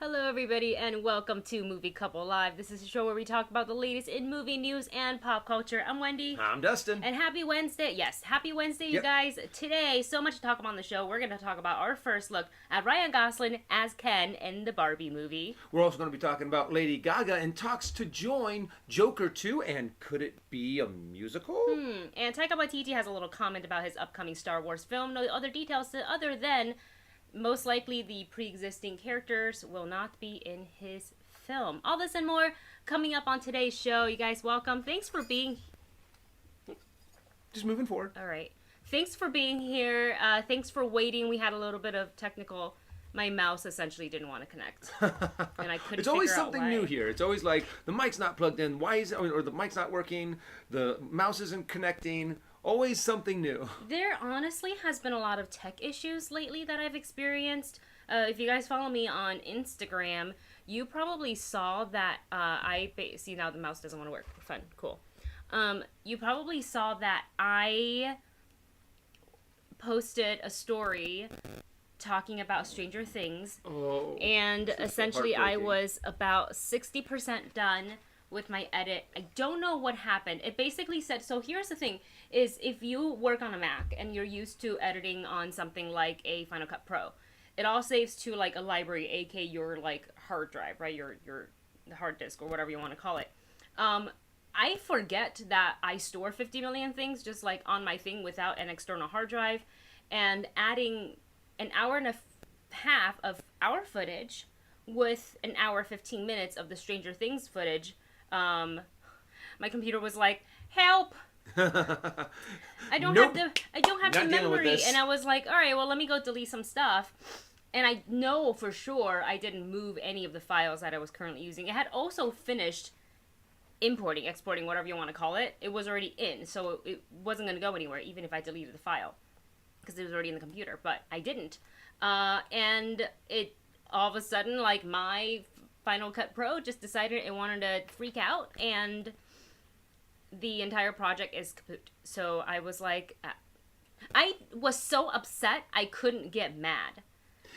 Hello, everybody, and welcome to Movie Couple Live. This is a show where we talk about the latest in movie news and pop culture. I'm Wendy. I'm Dustin. And happy Wednesday. Yes, happy Wednesday, you guys. Today, so much to talk about on the show. We're going to talk about our first look at Ryan Gosling as Ken in the Barbie movie. We're also going to be talking about Lady Gaga and talks to join Joker 2, and could it be a musical? And Taika Waititi has a little comment about his upcoming Star Wars film. No other details other than most likely the pre-existing characters will not be in his film. All this and more coming up on today's show. You guys, welcome. Thanks for being... Just moving forward. All right. Thanks for being here. Thanks for waiting. We had a little bit of technical... My mouse essentially didn't want to connect. And I couldn't It's always figure out something why. new here. It's always like, the mic's not plugged in. Why is it... Or the mic's not working. The mouse isn't connecting. Always something new. There honestly has been a lot of tech issues lately that I've experienced. If you guys follow me on Instagram, you probably saw that see, now the mouse doesn't want to work. Fun. Cool. You probably saw that I posted a story talking about Stranger Things. Oh. And so essentially I heartbreaking. was about 60% done with my edit. I don't know what happened. It basically said, so here's the thing, is if you work on a Mac and you're used to editing on something like a Final Cut Pro, it all saves to like a library, aka your like hard drive, right? Your hard disk or whatever you want to call it. I forget that I store 50 million things just like on my thing without an external hard drive, and adding an hour and a half of our footage with an hour 15 minutes of the Stranger Things footage, my computer was like, help! I don't have the Not dealing with memory. this. And I was like, all right, well, let me go delete some stuff. And I know for sure I didn't move any of the files that I was currently using. It had also finished importing, exporting, whatever you want to call it. It was already in, so it wasn't going to go anywhere, even if I deleted the file, because it was already in the computer. But I didn't. And it all of a sudden, like, my Final Cut Pro just decided it wanted to freak out, and the entire project is kaput. So I was like, I was so upset I couldn't get mad.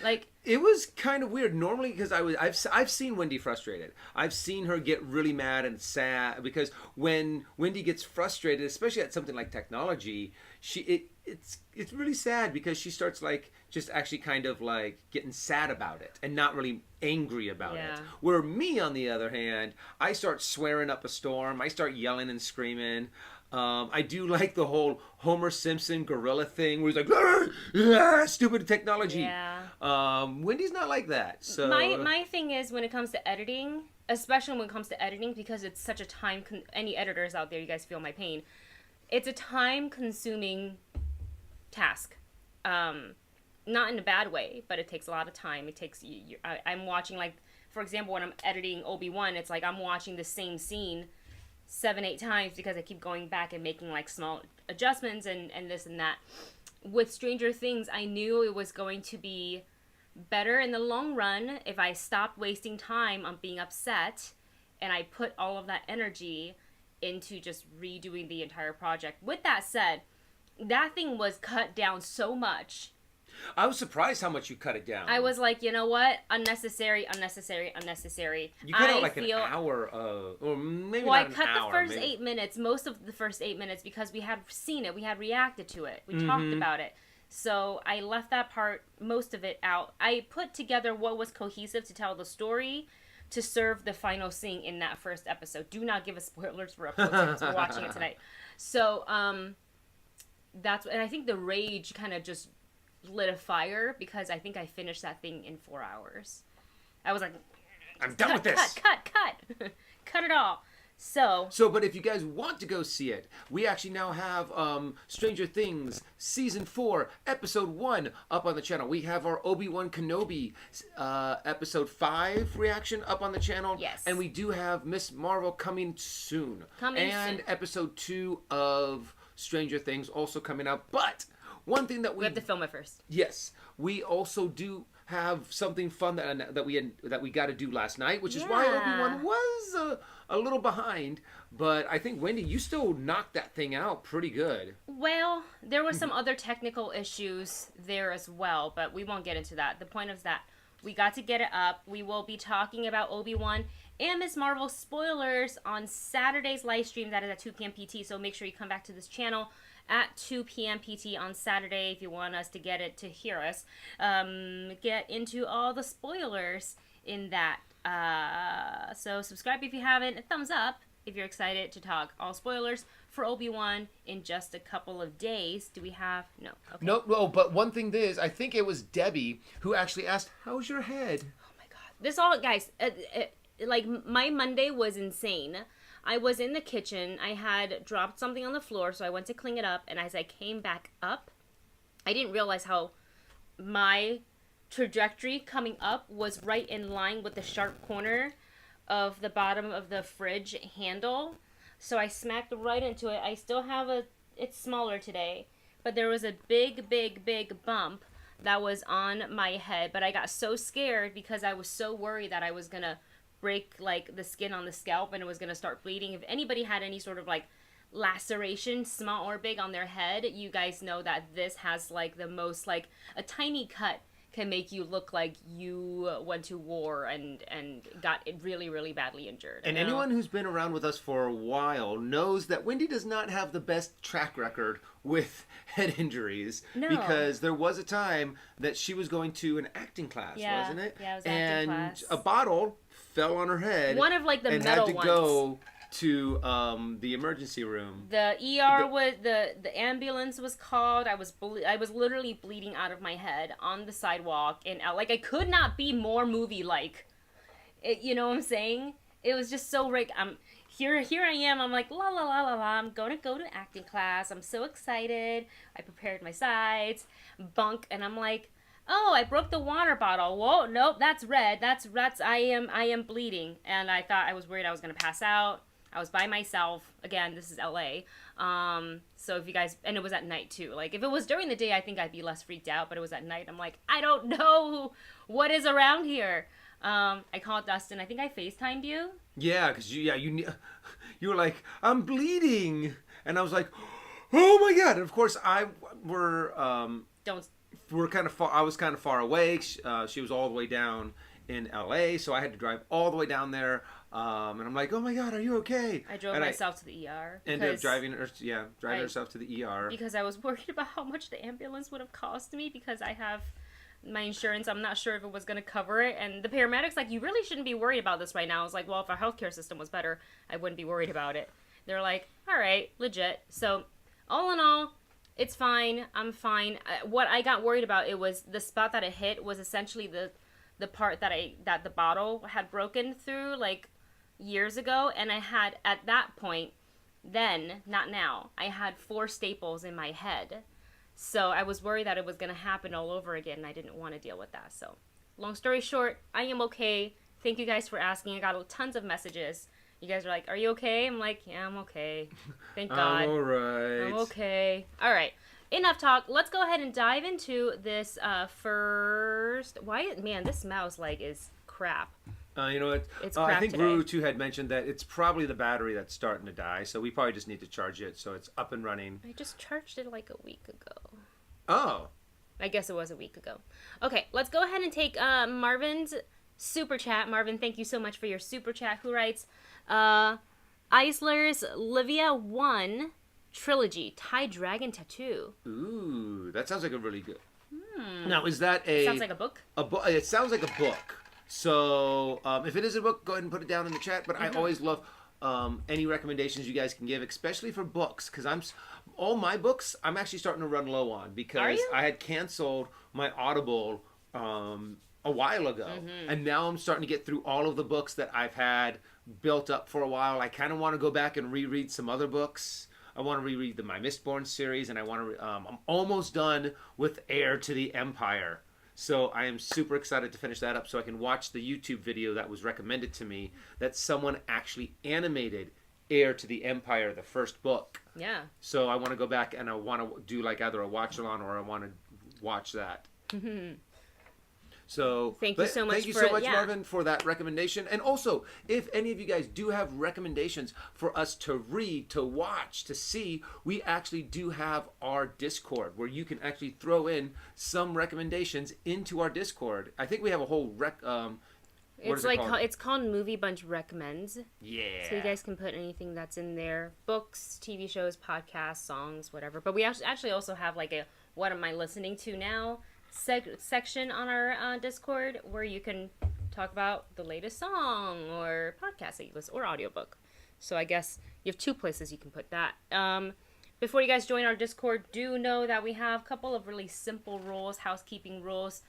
Like, It was kind of weird. Normally, because I've seen Wendy frustrated. I've seen her get really mad and sad, because when Wendy gets frustrated, especially at something like technology, it's really sad, because she starts like just actually kind of like getting sad about it and not really angry about Yeah. it. Where me, on the other hand, I start swearing up a storm. I start yelling and screaming. I do like the whole Homer Simpson gorilla thing where he's like, stupid technology. yeah. Wendy's not like that. So My thing is, when it comes to editing, especially when it comes to editing, because it's such a any editors out there, you guys feel my pain. It's a time-consuming task. Not in a bad way, but it takes a lot of time. It takes I'm watching, like, for example, when I'm editing Obi-Wan, it's like I'm watching the same scene 7-8 times because I keep going back and making like small adjustments and this and that. With Stranger Things, I knew it was going to be better in the long run if I stopped wasting time on being upset and I put all of that energy into just redoing the entire project. With that said, that thing was cut down so much. I was surprised how much you cut it down. I was like, you know what? Unnecessary. You cut out like an hour, or maybe Well, I not an cut hour. the first maybe. 8 minutes, most of the first 8 minutes, because we had seen it, we had reacted to it, we talked about it. So I left that part, most of it out. I put together what was cohesive to tell the story to serve the final scene in that first episode. Do not give us spoilers for episode 6. We're watching it tonight. So, and I think the rage kind of just lit a fire, because I think I finished that thing in 4 hours. I was like, I'm done with this. Cut. Cut it all. So, But if you guys want to go see it, we actually now have Stranger Things Season 4, Episode 1 up on the channel. We have our Obi-Wan Kenobi Episode 5 reaction up on the channel. Yes. And we do have Miss Marvel coming soon. And soon. Episode 2 of Stranger Things also coming out. But one thing that we have to film it first. Yes, we also do have something fun that we got to do last night, which is why Obi-Wan was a little behind. But I think, Wendy, you still knocked that thing out pretty good. Well, there were some other technical issues there as well, but we won't get into that. The point is that We got to get it up. We will be talking about Obi-Wan and Ms. Marvel spoilers on Saturday's live stream. That is at 2 p.m. PT. So make sure you come back to this channel at 2 p.m. PT on Saturday if you want us to hear us get into all the spoilers in that. So subscribe if you haven't. A thumbs up if you're excited to talk all spoilers for Obi-Wan in just a couple of days. Do we have... No. Okay. No, but one thing is, I think it was Debbie who actually asked, how's your head? Oh my god. This all... Guys, like, my Monday was insane. I was in the kitchen. I had dropped something on the floor, so I went to clean it up, and as I came back up, I didn't realize how my trajectory coming up was right in line with the sharp corner of the bottom of the fridge handle. So I smacked right into it. I still have it's smaller today, but there was a big bump that was on my head. But I got so scared because I was so worried that I was gonna break like the skin on the scalp and it was gonna start bleeding. If anybody had any sort of like laceration, small or big, on their head, you guys know that this has like the most, like, a tiny cut can make you look like you went to war and got really badly injured. And anyone who's been around with us for a while knows that Wendy does not have the best track record with head injuries. No. Because there was a time that she was going to an acting class, wasn't it? Yeah, it was acting class. And a bottle fell on her head. One of, like, the and metal had to ones. Go to the emergency room. The ER was the ambulance was called. I was literally bleeding out of my head on the sidewalk, and like I could not be more movie like. You know what I'm saying? It was just so like here I am. I'm like la la la la la. I'm gonna go to acting class. I'm so excited. I prepared my sides, bunk, and I'm like, oh, I broke the water bottle. Whoa, nope, that's red. That's I am bleeding, and I was worried I was gonna pass out. I was by myself. Again, this is LA. So if you guys... And it was at night, too. Like, if it was during the day, I think I'd be less freaked out. But it was at night. I'm like, I don't know what is around here. I called Dustin. I think I FaceTimed you. Yeah, because you were like, I'm bleeding. And I was like, oh, my God. And, of course, we're kind of far... I was kind of far away. She was all the way down in LA. So I had to drive all the way down there. And I'm like, oh my God, are you okay? I drove myself to the ER. Ended up driving herself to the ER. Because I was worried about how much the ambulance would have cost me because I have my insurance. I'm not sure if it was going to cover it. And the paramedics, like, you really shouldn't be worried about this right now. I was like, well, if our healthcare system was better, I wouldn't be worried about it. They're like, all right, legit. So all in all, it's fine. I'm fine. What I got worried about, it was the spot that it hit was essentially the part that the bottle had broken through, like, years ago, and I had at that point then, not now, I had 4 staples in my head, so I was worried that it was going to happen all over again, and I didn't want to deal with that. So long story short, I am okay. Thank you guys for asking. I got tons of messages. You guys are like, are you okay? I'm like, yeah, I'm okay, thank God. I'm alright. I'm okay. Alright, enough talk. Let's go ahead and dive into this first. Man, this mouse like is crap. You know what? I think Ruru too had mentioned that it's probably the battery that's starting to die, so we probably just need to charge it so it's up and running. I just charged it like a week ago. Oh. I guess it was a week ago. Okay, let's go ahead and take Marvin's super chat. Marvin, thank you so much for your super chat. Who writes, Eisler's Livia 1 trilogy, Thai Dragon Tattoo. Ooh, that sounds like a really good... Now, is that a... Sounds like a book? It sounds like a book. So, if it is a book, go ahead and put it down in the chat. But I always love any recommendations you guys can give, especially for books. Because all my books, I'm actually starting to run low on. Because I had canceled my Audible a while ago. And now I'm starting to get through all of the books that I've had built up for a while. I kind of want to go back and reread some other books. I want to reread the My Mistborn series. And I want to... I'm almost done with Heir to the Empire. So I am super excited to finish that up so I can watch the YouTube video that was recommended to me that someone actually animated Heir to the Empire, the first book. Yeah. So I want to go back and I want to do like either a watch-along or I want to watch that. So thank you so much. Thank you so much, Marvin, for that recommendation. And also, if any of you guys do have recommendations for us to read, to watch, to see, we actually do have our Discord where you can actually throw in some recommendations into our Discord. I think we have a whole it's called Movie Bunch Recommends. Yeah. So you guys can put anything that's in there: books, TV shows, podcasts, songs, whatever. But we actually also have like a "What am I listening to now?" section on our Discord where you can talk about the latest song or podcast that you listen or audiobook. So I guess you have two places you can put that. Before you guys join our Discord, do know that we have a couple of really simple rules, housekeeping rules.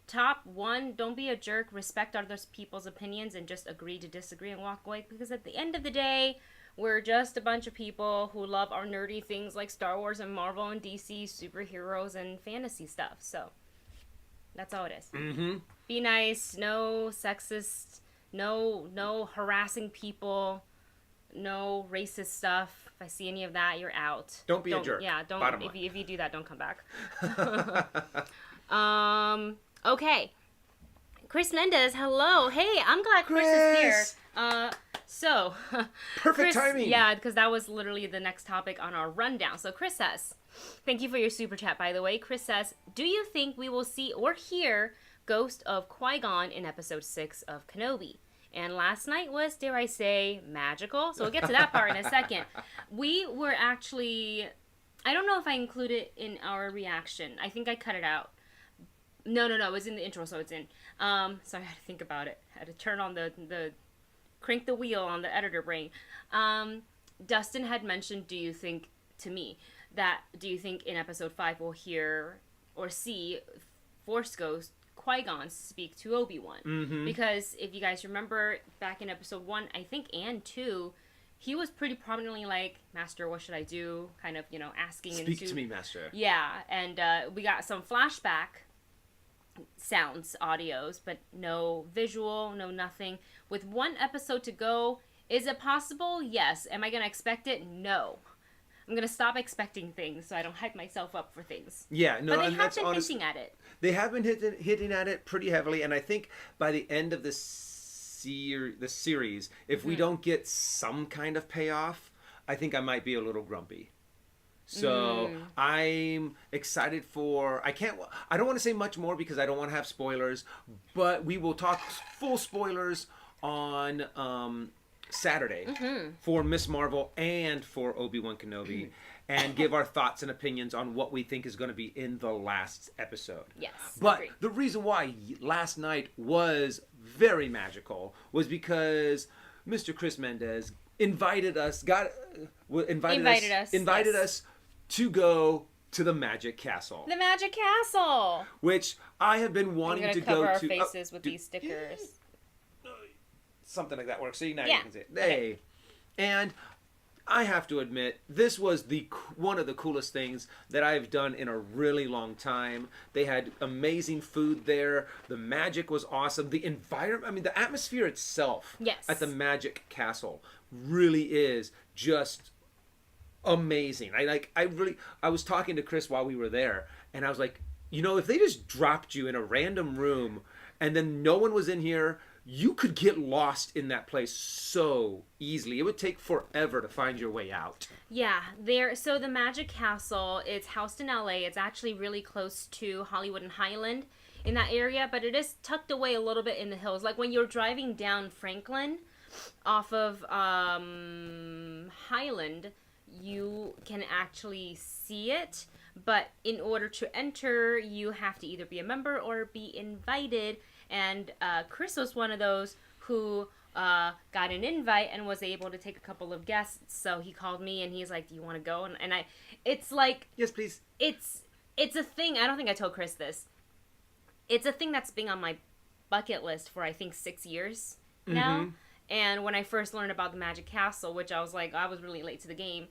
Top one, don't be a jerk, respect other people's opinions, and just agree to disagree and walk away. Because at the end of the day, we're just a bunch of people who love our nerdy things like Star Wars and Marvel and DC, superheroes and fantasy stuff. So that's all it is. Mm-hmm. Be nice, no sexist, no harassing people, no racist stuff. If I see any of that, you're out. Don't be a jerk. Yeah, don't. Bottom If you do that, don't come back. Okay. Chris Mendez, hello. Hey, I'm glad Chris is here. Perfect timing. Yeah, because that was literally the next topic on our rundown. So Chris says, thank you for your super chat, by the way. Chris says, do you think we will see or hear Ghost of Qui-Gon in episode 6 of Kenobi? And last night was, dare I say, magical. So we'll get to that part in a second. We were actually, I don't know if I included it in our reaction. I think I cut it out. No, it was in the intro, so it's in. So I had to think about it. I had to turn on crank the wheel on the editor brain. Dustin had mentioned, do you think in episode 5 we'll hear or see Force Ghost Qui-Gon speak to Obi-Wan? Mm-hmm. Because if you guys remember back in episode 1, I think, and 2, he was pretty prominently like, Master, what should I do? Kind of, asking. Speak to me, Master. Yeah, and we got some flashback sounds, audios, but no visual, no nothing. With one episode to go, is it possible? Yes. Am I going to expect it? No. I'm going to stop expecting things so I don't hype myself up for things. Yeah, no, but they have been hinting at it. They have been hitting at it pretty heavily, and I think by the end of the series, if we don't get some kind of payoff, I think I might be a little grumpy. So I'm excited for, I don't want to say much more because I don't want to have spoilers, but we will talk full spoilers on Saturday for Miss Marvel and for Obi-Wan Kenobi and give our thoughts and opinions on what we think is going to be in the last episode. Yes. But the reason why last night was very magical was because Mr. Chris Mendez invited us to go to the Magic Castle. The Magic Castle! Which I have been wanting to go to. cover our faces with these stickers. Something like that works. See, now you can see it. Hey. And I have to admit, this was one of the coolest things that I've done in a really long time. They had amazing food there. The magic was awesome. The environment, the atmosphere itself at the Magic Castle really is just amazing. I was talking to Chris while we were there, and I was like, if they just dropped you in a random room and then no one was in here, you could get lost in that place so easily. It would take forever to find your way out. Yeah, so the Magic Castle, it's housed in LA. It's actually really close to Hollywood and Highland in that area, but it is tucked away a little bit in the hills. Like when you're driving down Franklin off of Highland, you can actually see it, but in order to enter, you have to either be a member or be invited, and Chris was one of those who got an invite and was able to take a couple of guests, so he called me and he's like, do you want to go? And it's like... Yes, please. It's a thing, I don't think I told Chris this, it's a thing that's been on my bucket list for I think 6 years now. And when I first learned about the Magic Castle, which I was like, I was really late to the game,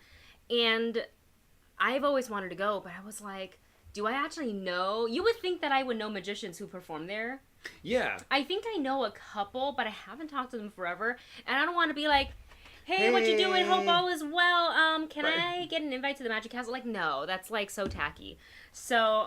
and I've always wanted to go, but I was like, do I actually know? You would think that I would know magicians who perform there. Yeah. I think I know a couple, but I haven't talked to them forever, and I don't want to be like, hey, what you doing? Hope all is well. Can I get an invite to the Magic Castle? Like, no, that's like so tacky. So,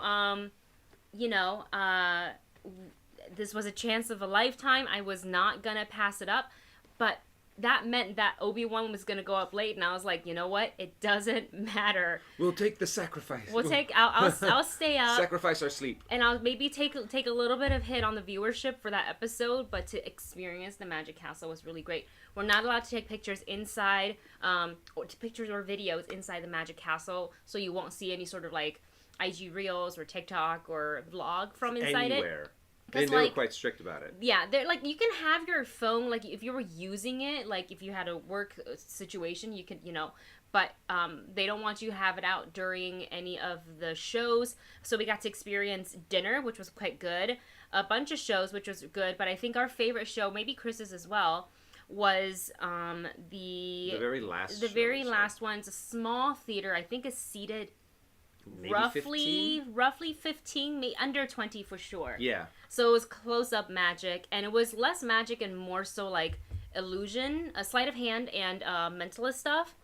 this was a chance of a lifetime. I was not gonna pass it up, but that meant that Obi-Wan was gonna go up late, and I was like, you know what? It doesn't matter. We'll take the sacrifice. I'll stay up. Sacrifice our sleep. And I'll maybe take a little bit of hit on the viewership for that episode, but to experience the Magic Castle was really great. We're not allowed to take pictures inside, or pictures or videos inside the Magic Castle, so you won't see any sort of like IG Reels or TikTok or vlog from inside Anywhere. it. And they were quite strict about it. Yeah, they're like, you can have your phone, like if you were using it, like if you had a work situation, you could, but they don't want you to have it out during any of the shows. So we got to experience dinner, which was quite good. A bunch of shows, which was good. But I think our favorite show, maybe Chris's as well, was the very last. The very last one. It's a small theater. I think is seated maybe roughly 15, maybe under 20 for sure. Yeah. So it was close-up magic, and it was less magic and more so like illusion, a sleight of hand, and mentalist stuff,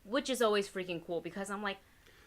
which is always freaking cool because I'm like,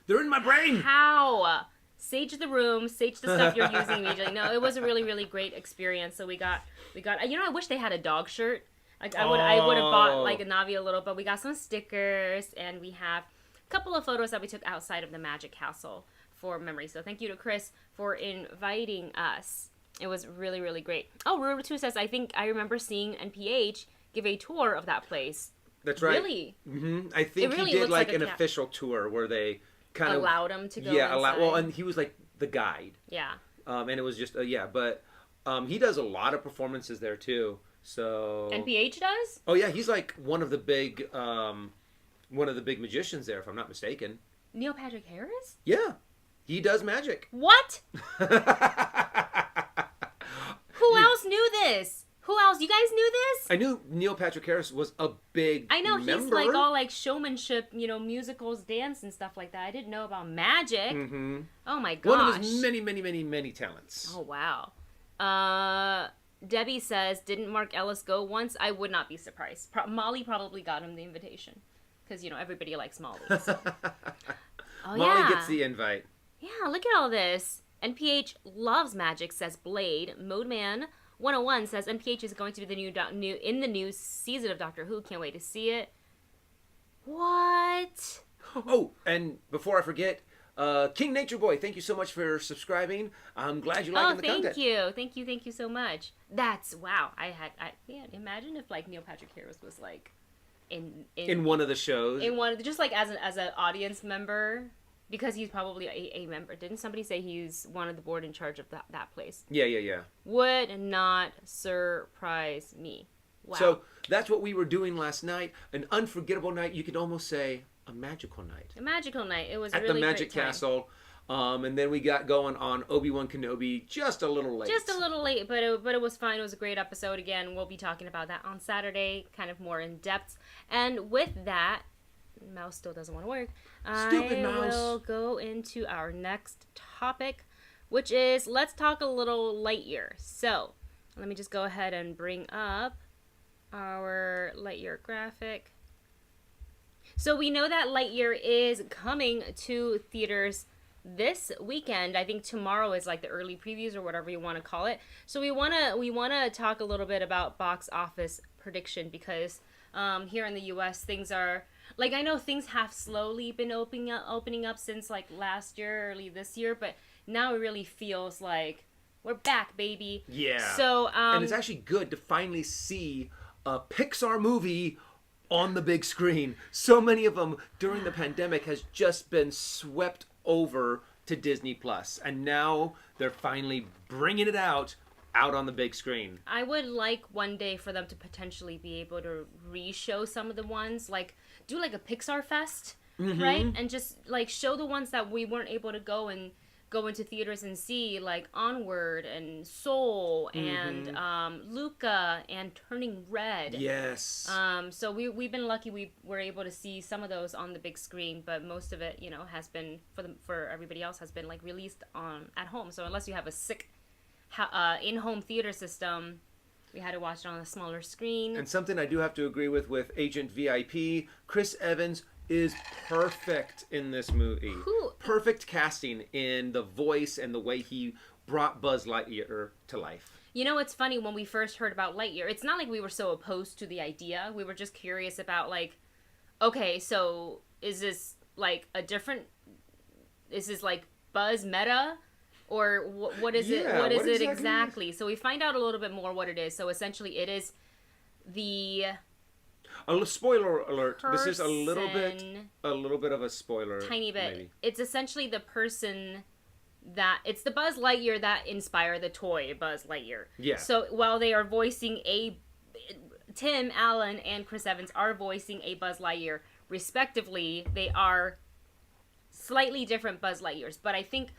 they're in my brain. How? Sage the room, sage the stuff you're using immediately. No, it was a really, really great experience. So we got. I wish they had a dog shirt. Like I would have bought like a Navi a little, but we got some stickers, and we have a couple of photos that we took outside of the Magic Castle for memory. So thank you to Chris for inviting us. It was really, really great. Oh, Ruler 2 says, I think I remember seeing NPH give a tour of that place. That's right. Really? Mm-hmm. I think he did like an official tour where they kind of allowed him to go. Yeah, well, and he was like the guide. Yeah. And it was just but he does a lot of performances there too. So NPH does? Oh yeah, he's like one of the big magicians there, if I'm not mistaken. Neil Patrick Harris? Yeah. He does magic. What? Who else knew this? Who else? You guys knew this? I knew Neil Patrick Harris was a big I know member. He's like all like showmanship, musicals, dance and stuff like that. I didn't know about magic. Mm-hmm. Oh my gosh. One of his many, many, many, many talents. Oh wow. Debbie says, didn't Mark Ellis go once? I would not be surprised. Molly probably got him the invitation. Because, everybody likes Molly. So. Oh, Molly gets the invite. Yeah, look at all this. NPH loves magic, says Blade. Modeman 101 says NPH is going to be the new season of Doctor Who. Can't wait to see it. What? Oh, and before I forget, King Nature Boy, thank you so much for subscribing. I'm glad you liking the content. Thank you so much. That's wow. Imagine if like Neil Patrick Harris was like in one of the shows, just like as an audience member, because he's probably a member. Didn't somebody say he's one of the board in charge of that place? Yeah. Would not surprise me. Wow. So that's what we were doing last night. An unforgettable night. You could almost say a magical night. A magical night. It was at really the Magic great time. Castle. And then we got going on Obi-Wan Kenobi just a little late. But it was fine. It was a great episode. Again, we'll be talking about that on Saturday, kind of more in depth. And with that, mouse still doesn't want to work. Stupid mouse. I will go into our next topic, which is let's talk a little Lightyear. So let me just go ahead and bring up our Lightyear graphic. So we know that Lightyear is coming to theaters this weekend. I think tomorrow is like the early previews or whatever you want to call it. So we wanna talk a little bit about box office prediction because here in the U.S. things are like, I know things have slowly been opening up since like last year, early this year, but now it really feels like we're back, baby. Yeah. So and it's actually good to finally see a Pixar movie on the big screen. So many of them during the pandemic has just been swept over to Disney Plus, and now they're finally bringing it out on the big screen. I would like one day for them to potentially be able to re-show some of the ones, like do like a Pixar Fest, right? And just like show the ones that we weren't able to go into theaters and see, like Onward and Soul and Luca and Turning Red. Yes. So we've been lucky we were able to see some of those on the big screen, but most of it, has been for everybody else has been like released at home. So unless you have a sick in-home theater system, we had to watch it on a smaller screen. And something I do have to agree with Agent VIP, Chris Evans is perfect in this movie. Who? Perfect casting in the voice and the way he brought Buzz Lightyear to life. You know, it's funny, when we first heard about Lightyear, it's not like we were so opposed to the idea. We were just curious about, like, okay, so is this, like, is this, like, Buzz meta? Or what is it? What is it exactly? So we find out a little bit more what it is. So essentially it is the... A spoiler alert. This is a little bit of a spoiler. Tiny bit. Maybe. It's essentially the person it's the Buzz Lightyear that inspired the toy Buzz Lightyear. Yeah. So while they are voicing Tim Allen and Chris Evans are voicing a Buzz Lightyear respectively, they are slightly different Buzz Lightyears. But I think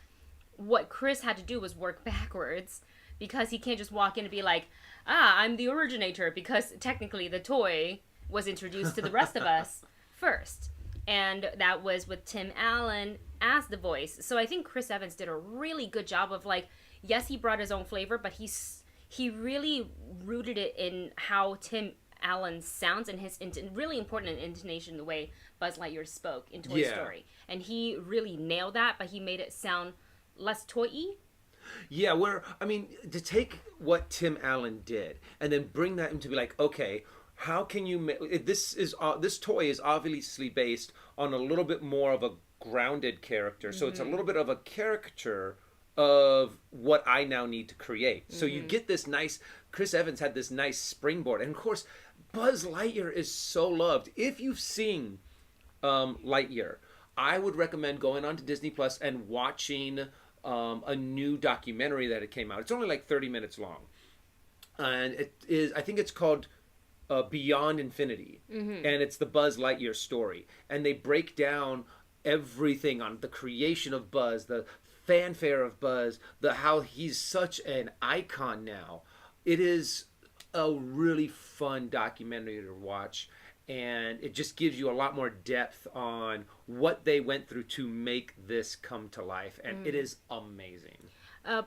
what Chris had to do was work backwards, because he can't just walk in and be like, I'm the originator, because technically the toy was introduced to the rest of us first. And that was with Tim Allen as the voice. So I think Chris Evans did a really good job of, like, yes, he brought his own flavor, but he really rooted it in how Tim Allen sounds, and his really important intonation, the way Buzz Lightyear spoke in Toy Story. And he really nailed that, but he made it sound less toy-y. Yeah, to take what Tim Allen did and then bring that into be like, okay, how can you make this toy is obviously based on a little bit more of a grounded character, so it's a little bit of a caricature of what I now need to create. So you get this nice, Chris Evans had this nice springboard, and of course Buzz Lightyear is so loved. If you've seen Lightyear, I would recommend going on to Disney Plus and watching a new documentary that it came out. It's only like 30 minutes long, and I think it's called Beyond Infinity, and it's the Buzz Lightyear story, and they break down everything on the creation of Buzz, the fanfare of Buzz, how he's such an icon now. It is a really fun documentary to watch, and it just gives you a lot more depth on what they went through to make this come to life, and it is amazing.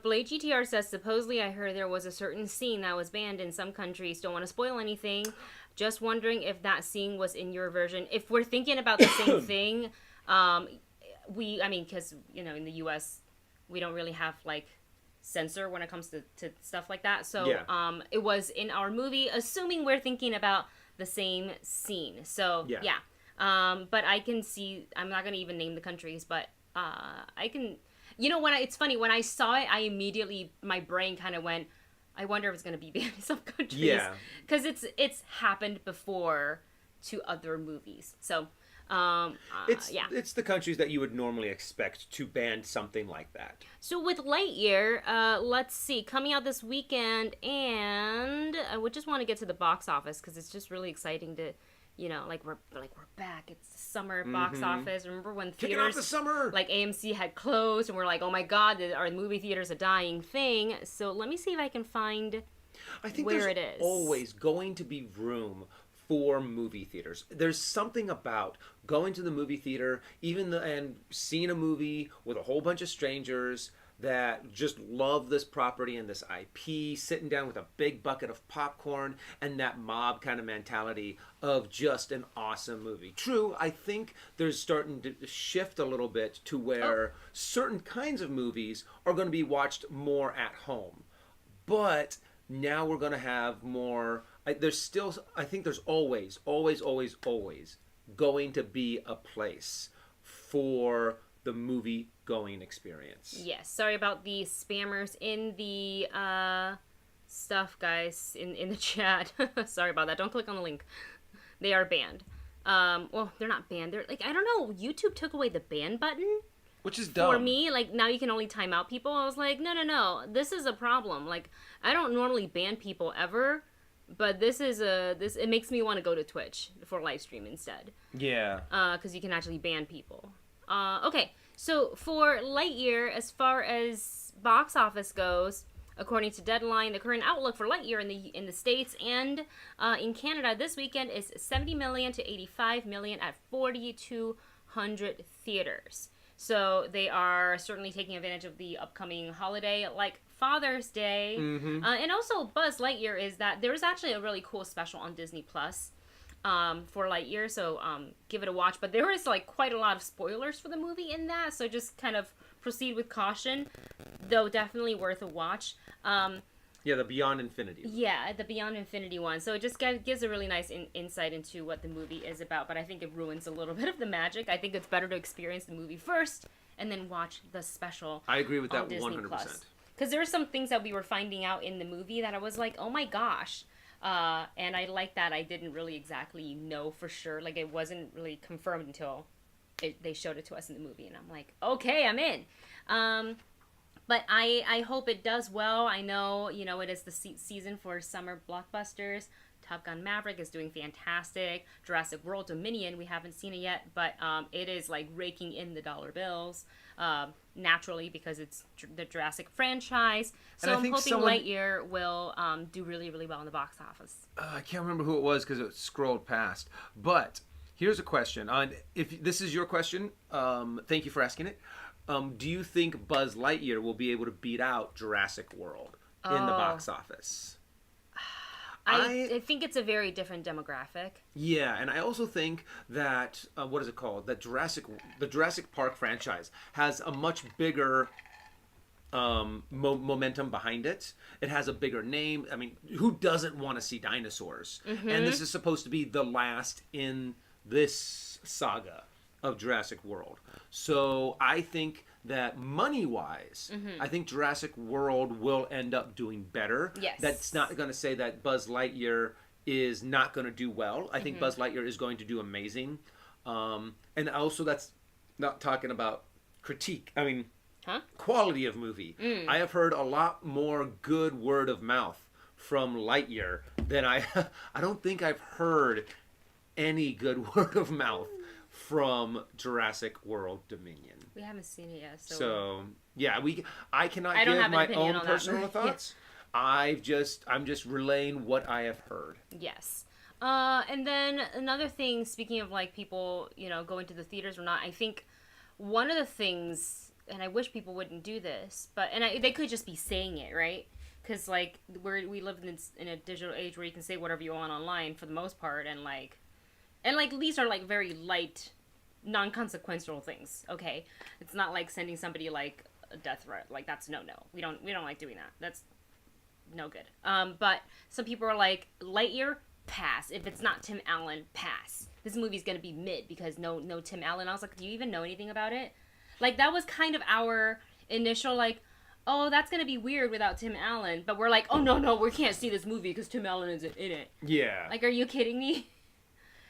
Blade GTR says, supposedly I heard there was a certain scene that was banned in some countries. Don't want to spoil anything. Just wondering if that scene was in your version. If we're thinking about the same thing, because, in the U.S., we don't really have, like, censor when it comes to stuff like that. So, it was in our movie, assuming we're thinking about the same scene. So, yeah. But I can see, I'm not going to even name the countries, but I can... it's funny, when I saw it, I immediately, my brain kind of went, I wonder if it's going to be banned in some countries. Yeah. Because it's happened before to other movies. So, It's the countries that you would normally expect to ban something like that. So with Lightyear, let's see, coming out this weekend, and I would just want to get to the box office, because it's just really exciting to... we're back. It's the summer box office. Remember when theaters, kicking off the summer, like AMC had closed, and we're like, oh my god, are movie theaters a dying thing? So let me see if I can find where it is. Always going to be room for movie theaters. There's something about going to the movie theater, and seeing a movie with a whole bunch of strangers that just love this property and this IP, sitting down with a big bucket of popcorn, and that mob kind of mentality of just an awesome movie. True, I think there's starting to shift a little bit to where certain kinds of movies are going to be watched more at home. But now we're going to have more... I think there's always going to be a place for the movie going experience. Yes, sorry about the spammers in the stuff, guys, in the chat. Sorry about that. Don't click on the link. They are banned. Well, they're not banned. They're like, I don't know, YouTube took away the ban button. Which is dumb. For me, like, now you can only time out people. I was like, no, this is a problem. Like, I don't normally ban people ever, but it makes me want to go to Twitch for live stream instead. Yeah. Because you can actually ban people. Okay, so for Lightyear, as far as box office goes, according to Deadline, the current outlook for Lightyear in the States and in Canada this weekend is 70 million to 85 million at 4,200 theaters. So they are certainly taking advantage of the upcoming holiday, like Father's Day. And also Buzz Lightyear is that there is actually a really cool special on Disney Plus for Lightyear, so give it a watch. But there is like quite a lot of spoilers for the movie in that, so just kind of proceed with caution, though definitely worth a watch. Yeah, the Beyond Infinity. Yeah, the Beyond Infinity one. So it just gives a really nice insight into what the movie is about, but I think it ruins a little bit of the magic. I think it's better to experience the movie first and then watch the special. I agree with that on Disney 100%. Because there were some things that we were finding out in the movie that I was like, oh my gosh. And I like that I didn't really exactly know for sure. Like, it wasn't really confirmed until they showed it to us in the movie. And I'm like, okay, I'm in. But I hope it does well. I know, it is the season for summer blockbusters. Top Gun Maverick is doing fantastic. Jurassic World Dominion, we haven't seen it yet, but it is like raking in the dollar bills naturally because it's the Jurassic franchise. So I'm hoping Lightyear will do really, really well in the box office. I can't remember who it was because it scrolled past. But here's a question. If this is your question, thank you for asking it. Do you think Buzz Lightyear will be able to beat out Jurassic World in the box office? I think it's a very different demographic. Yeah, and I also think that what is it called? The Jurassic Park franchise has a much bigger momentum behind it. It has a bigger name. I mean, who doesn't want to see dinosaurs? Mm-hmm. And this is supposed to be the last in this saga of Jurassic World. So I think that money-wise, I think Jurassic World will end up doing better. Yes. That's not going to say that Buzz Lightyear is not going to do well. I think Buzz Lightyear is going to do amazing. And also that's not talking about critique. I mean, quality of movie. I have heard a lot more good word of mouth from Lightyear than I don't think I've heard any good word of mouth from Jurassic World Dominion. We haven't seen it yet, so yeah, I cannot give my own personal thoughts. Yeah. I'm just relaying what I have heard. Yes. And then another thing, speaking of like people, going to the theaters or not, I think one of the things, and I wish people wouldn't do this, but they could just be saying it, right? Because like we live in a digital age where you can say whatever you want online for the most part, and these are like very light, non-consequential things. Okay, it's not like sending somebody like a death threat. Like that's no. We don't like doing that. That's no good. But some people are like, Lightyear, pass. If it's not Tim Allen, pass. This movie's gonna be mid because no Tim Allen. I was like, do you even know anything about it? Like that was kind of our initial like, oh, that's gonna be weird without Tim Allen. But we're like, oh no, we can't see this movie because Tim Allen isn't in it. Yeah. Like, are you kidding me?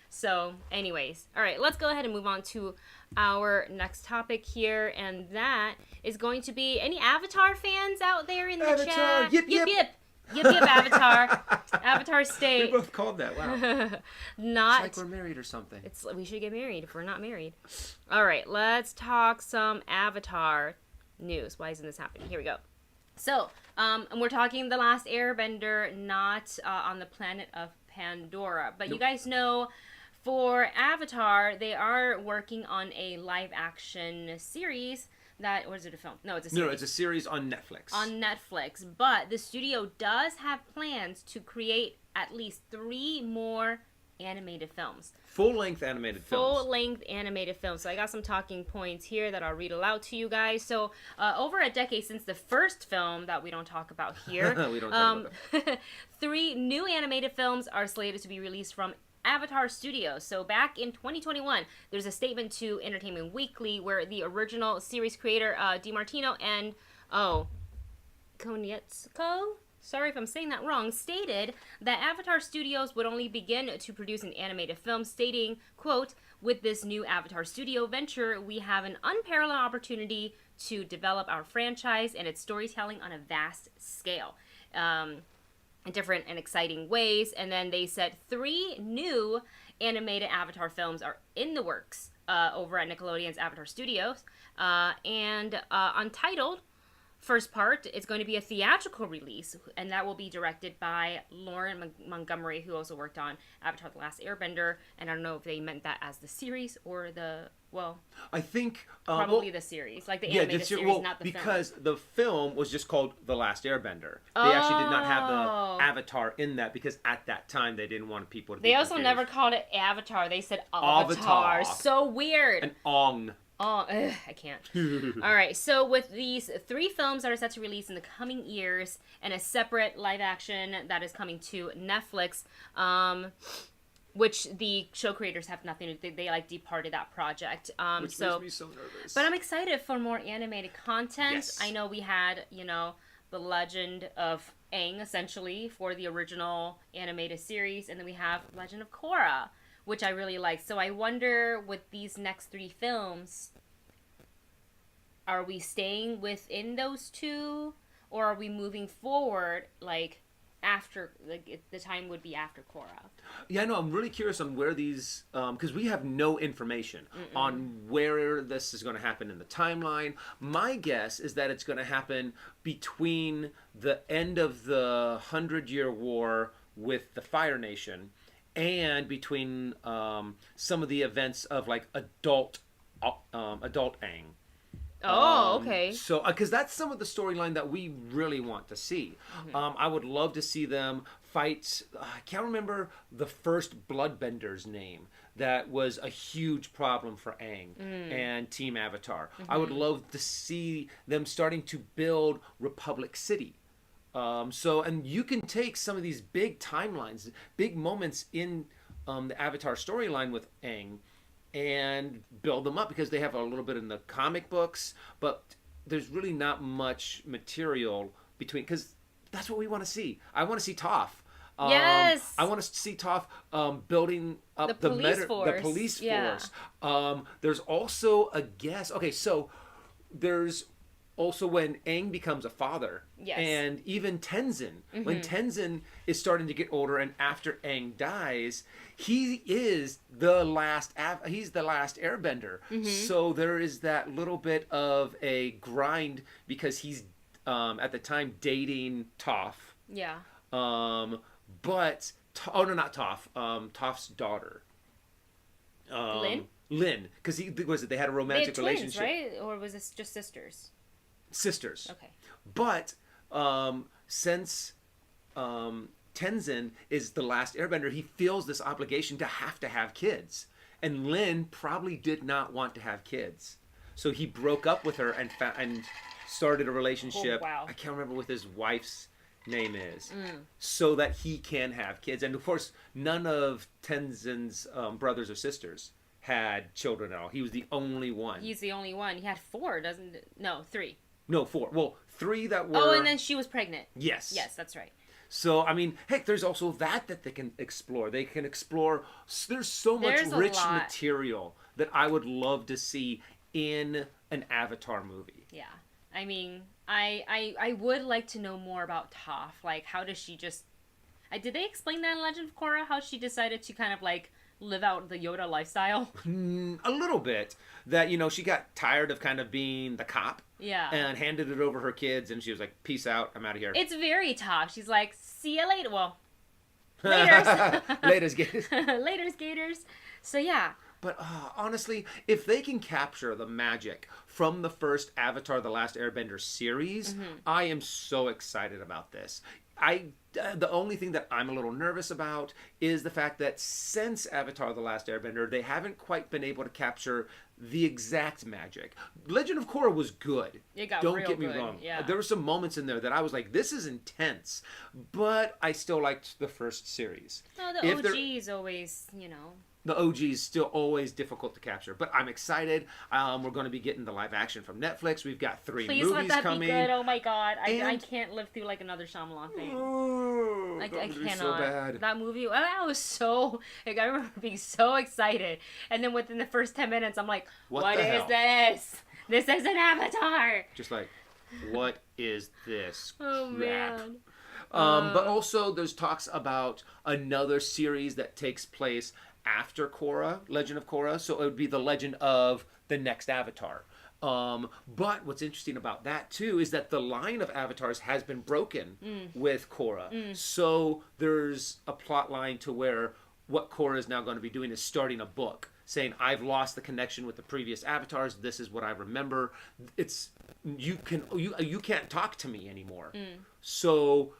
So, anyways, all right, let's go ahead and move on to our next topic here, and that is going to be any Avatar fans out there in the chat? Yip, Avatar. Avatar State. We both called that. Wow. It's like we're married or something. We should get married if we're not married. All right, let's talk some Avatar news. Why isn't this happening? Here we go. So, and we're talking The Last Airbender, not on the planet of Pandora, but you guys know. For Avatar, they are working on a live-action series or is it a film? No, it's a series. No, it's a series on Netflix. On Netflix, but the studio does have plans to create at least 3 more animated films. Full-length animated films. Full-length animated films. So I got some talking points here that I'll read aloud to you guys. So over a decade since the first film that we don't talk about here, we don't talk about that. 3 new animated films are slated to be released from Avatar Studios. So back in 2021, there's a statement to Entertainment Weekly where the original series creator DiMartino and Konietzko, sorry if I'm saying that wrong, stated that Avatar Studios would only begin to produce an animated film, stating, quote, "With this new Avatar Studio venture, we have an unparalleled opportunity to develop our franchise and its storytelling on a vast scale." In different and exciting ways. And then they said 3 new animated Avatar films are in the works over at Nickelodeon's Avatar Studios. And Untitled, first part, is going to be a theatrical release, and that will be directed by Lauren Montgomery, who also worked on Avatar The Last Airbender. And I don't know if they meant that as the series or I think probably the series, like the animated series, not the film. Because the film was just called The Last Airbender. They actually did not have the Avatar in that because at that time they didn't want people to be They also confused. never called it Avatar. They said Avatar. So weird. An Ong Oh, I can't. All right, so with these 3 films that are set to release in the coming years, and a separate live action that is coming to Netflix, which the show creators have nothing to do. They like departed that project. Which makes me so nervous. But I'm excited for more animated content. Yes. I know we had, the Legend of Aang, essentially, for the original animated series, and then we have Legend of Korra, which I really like. So I wonder, with these next 3 films, are we staying within those 2, or are we moving forward, after, the time would be after Korra? Yeah, no, I'm really curious on where these, because we have no information on where this is going to happen in the timeline. My guess is that it's going to happen between the end of the 100-Year War with the Fire Nation and between some of the events of, adult Aang. Oh, okay. So, because that's some of the storyline that we really want to see. I would love to see them fight. I can't remember the first Bloodbender's name. That was a huge problem for Aang and Team Avatar. I would love to see them starting to build Republic City. And you can take some of these big timelines, big moments in the Avatar storyline with Aang, and build them up, because they have a little bit in the comic books, but there's really not much material between, because that's what we want to see. I want to see Toph. Yes. I want to see Toph building up the police force. The police Yeah. force. There's also a guess. Okay, so there's also when Aang becomes a father. Yes. And even Tenzin. When Tenzin is starting to get older, and after Aang dies, he is the last he's the last airbender. So there is that little bit of a grind, because he's at the time dating Toph. Yeah. But not Toph. Toph's daughter. Lynn, because they had a romantic they had twins, relationship, right? Or was this just sisters? Sisters. Okay. But since Tenzin is the last airbender, he feels this obligation to have kids. And Lin probably did not want to have kids. So he broke up with her and started a relationship. Oh, wow. I can't remember what his wife's name is. So that he can have kids. And of course, none of Tenzin's brothers or sisters had children at all. He was the only one. He's the only one. He had 4, doesn't it? No, 3. No, 4. Well, 3 that were... Oh, and then she was pregnant. Yes. Yes, that's right. So, I mean, heck, there's also that they can explore. They can explore... There's so much rich material that I would love to see in an Avatar movie. Yeah. I mean, I would like to know more about Toph. Like, how does she just... did they explain that in Legend of Korra? How she decided to kind of, live out the Yoda lifestyle? A little bit. That, she got tired of kind of being the cop. Yeah. And handed it over her kids, and she was like, peace out, I'm out of here. It's very Toph. She's like, see you later. Well, laters. Laters, Gators. Laters, Gators. So, yeah. But honestly, if they can capture the magic from the first Avatar: The Last Airbender series, I am so excited about this. The only thing that I'm a little nervous about is the fact that since Avatar: The Last Airbender, they haven't quite been able to capture the exact magic. Legend of Korra was good. It got Don't real get me good, wrong. yeah. There were some moments in there that I was like, this is intense. But I still liked the first series. No, the OG is always, The OG is still always difficult to capture, but I'm excited. We're going to be getting the live action from Netflix. We've got 3 Please movies let that coming. be good. Oh my god, I can't live through another Shyamalan thing. I cannot. So bad. That movie, I was so I remember being so excited, and then within the first 10 minutes, I'm like, what is this? This is an Avatar. Just like, what is this? Oh crap? man. But also, there's talks about another series that takes place after Korra, Legend of Korra, so it would be the legend of the next Avatar. But what's interesting about that too is that the line of avatars has been broken with Korra. So there's a plot line to where what Korra is now going to be doing is starting a book saying, I've lost the connection with the previous avatars. This is what I remember. It's you can't talk to me anymore. So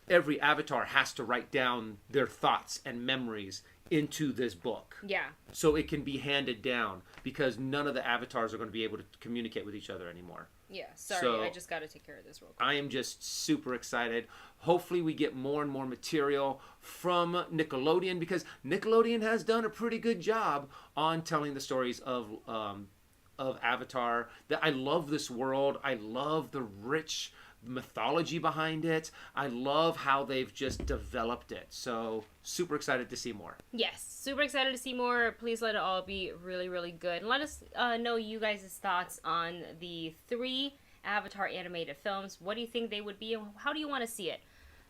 every avatar has to write down their thoughts and memories into this book. Yeah. So it can be handed down because none of the avatars are going to be able to communicate with each other anymore. Yeah, sorry, So, I just got to take care of this real quick. I am just super excited. Hopefully we get more and more material from Nickelodeon because Nickelodeon has done a pretty good job on telling the stories of Avatar. That I love this world. I love the rich mythology behind it. I love how they've just developed it. So super excited to see more. Yes, super excited to see more. Please let it all be really, really good. And let us know you guys' thoughts on the 3 Avatar animated films. What do you think they would be, and how do you want to see it?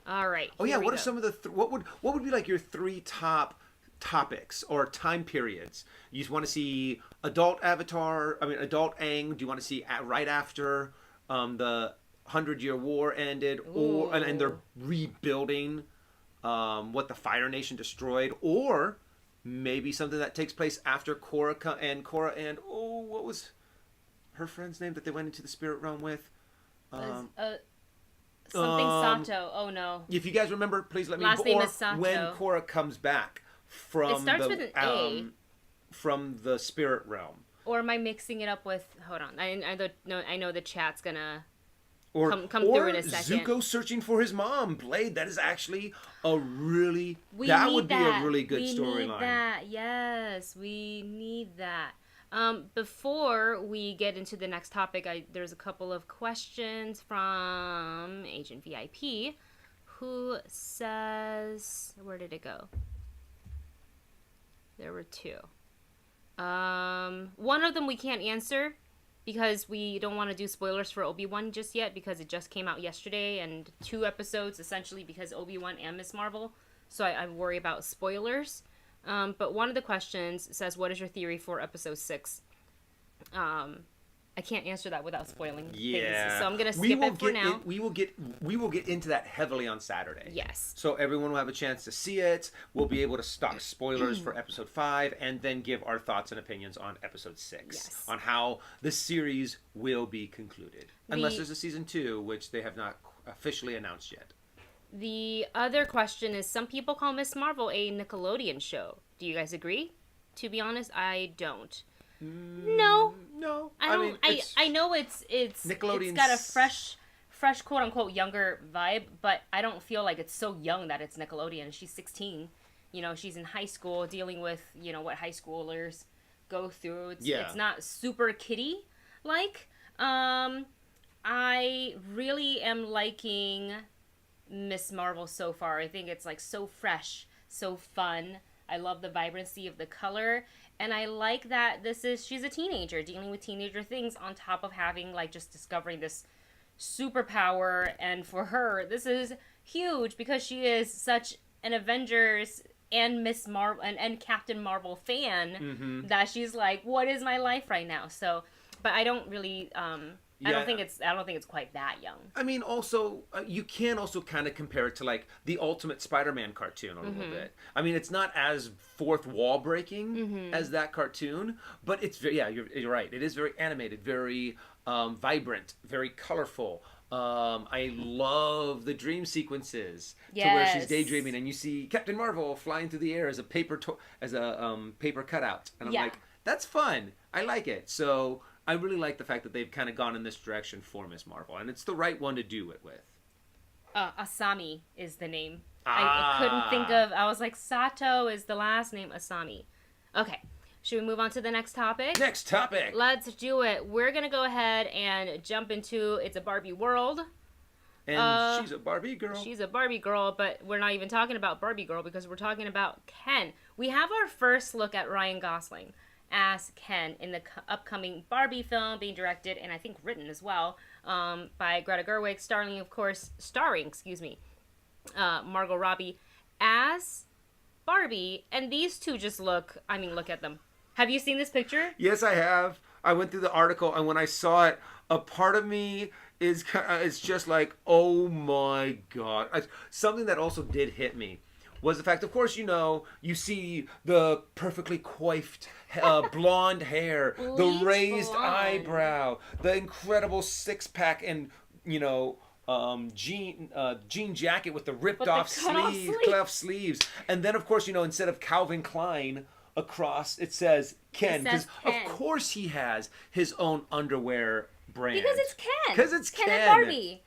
All right. Oh yeah, what are some of the what would be like your 3 top topics or time periods? You want to see adult Avatar? I mean, adult Aang. Do you want to see right after the 100-Year War ended, or and they're rebuilding what the Fire Nation destroyed, or maybe something that takes place after Korra and what was her friend's name that they went into the spirit realm with? Something Sato. Oh no. If you guys remember, please let me know. Last name is Sato. When Korra comes back from it starts with an A. From the spirit realm. Or am I mixing it up with? Hold on. I know the chat's gonna. Or come through in a second. Zuko searching for his mom. Blade. That is actually a really... be a really good storyline. We need that. Yes, we need that. Before we get into the next topic, there's a couple of questions from Agent VIP who says... Where did it go? There were 2. One of them we can't answer because we don't want to do spoilers for Obi-Wan just yet because it just came out yesterday and 2 episodes essentially because Obi-Wan and Miss Marvel. So I worry about spoilers. But one of the questions says, what is your theory for episode 6? I can't answer that without spoiling things. So I'm going to skip it for now. We will get into that heavily on Saturday. Yes. So everyone will have a chance to see it. We'll be able to stock spoilers for episode 5 and then give our thoughts and opinions on episode 6. Yes. On how the series will be concluded. Unless there's a season 2, which they have not officially announced yet. The other question is, some people call Miss Marvel a Nickelodeon show. Do you guys agree? To be honest, I don't. No. I don't. I know it's got a fresh quote unquote younger vibe, but I don't feel like it's so young that it's Nickelodeon. She's 16. You know, she's in high school dealing with, you know, what high schoolers go through. It's not super kiddie like. I really am liking Miss Marvel so far. I think it's like so fresh, so fun. I love the vibrancy of the color. And I like that she's a teenager dealing with teenager things on top of having like just discovering this superpower. And for her, this is huge because she is such an Avengers and Miss Marvel and Captain Marvel fan that she's like, what is my life right now? So, but I don't really, I don't think it's quite that young. I mean, also you can also kind of compare it to like the Ultimate Spider-Man cartoon a little bit. I mean, it's not as fourth wall breaking as that cartoon, but it's very you're right. It is very animated, very vibrant, very colorful. I love the dream sequences to where she's daydreaming and you see Captain Marvel flying through the air as a paper cutout, and I'm like, that's fun. I like it. So I really like the fact that they've kind of gone in this direction for Miss Marvel, and it's the right one to do it with. Asami is the name. I couldn't think of. I was like, Sato is the last name. Asami. Okay. Should we move on to the next topic? Next topic. Let's do it. We're going to go ahead and jump into It's a Barbie World. And she's a Barbie girl. She's a Barbie girl, but we're not even talking about Barbie girl because we're talking about Ken. We have our first look at Ryan Gosling as Ken in the upcoming Barbie film being directed and I think written as well by Greta Gerwig, starring Margot Robbie as Barbie. And these two just look at them. Have you seen this picture? Yes, I have. I went through the article, and when I saw it, a part of me is just like, oh my God. Something that also did hit me was the fact, of course, you see the perfectly coiffed blonde hair, the raised eyebrow, the incredible six-pack and, jean jacket with the ripped With the off cut-off cut off sleeves, and then of course instead of Calvin Klein across it says Ken, because of course he has his own underwear brand because it's Ken. Because it's Ken and Barbie.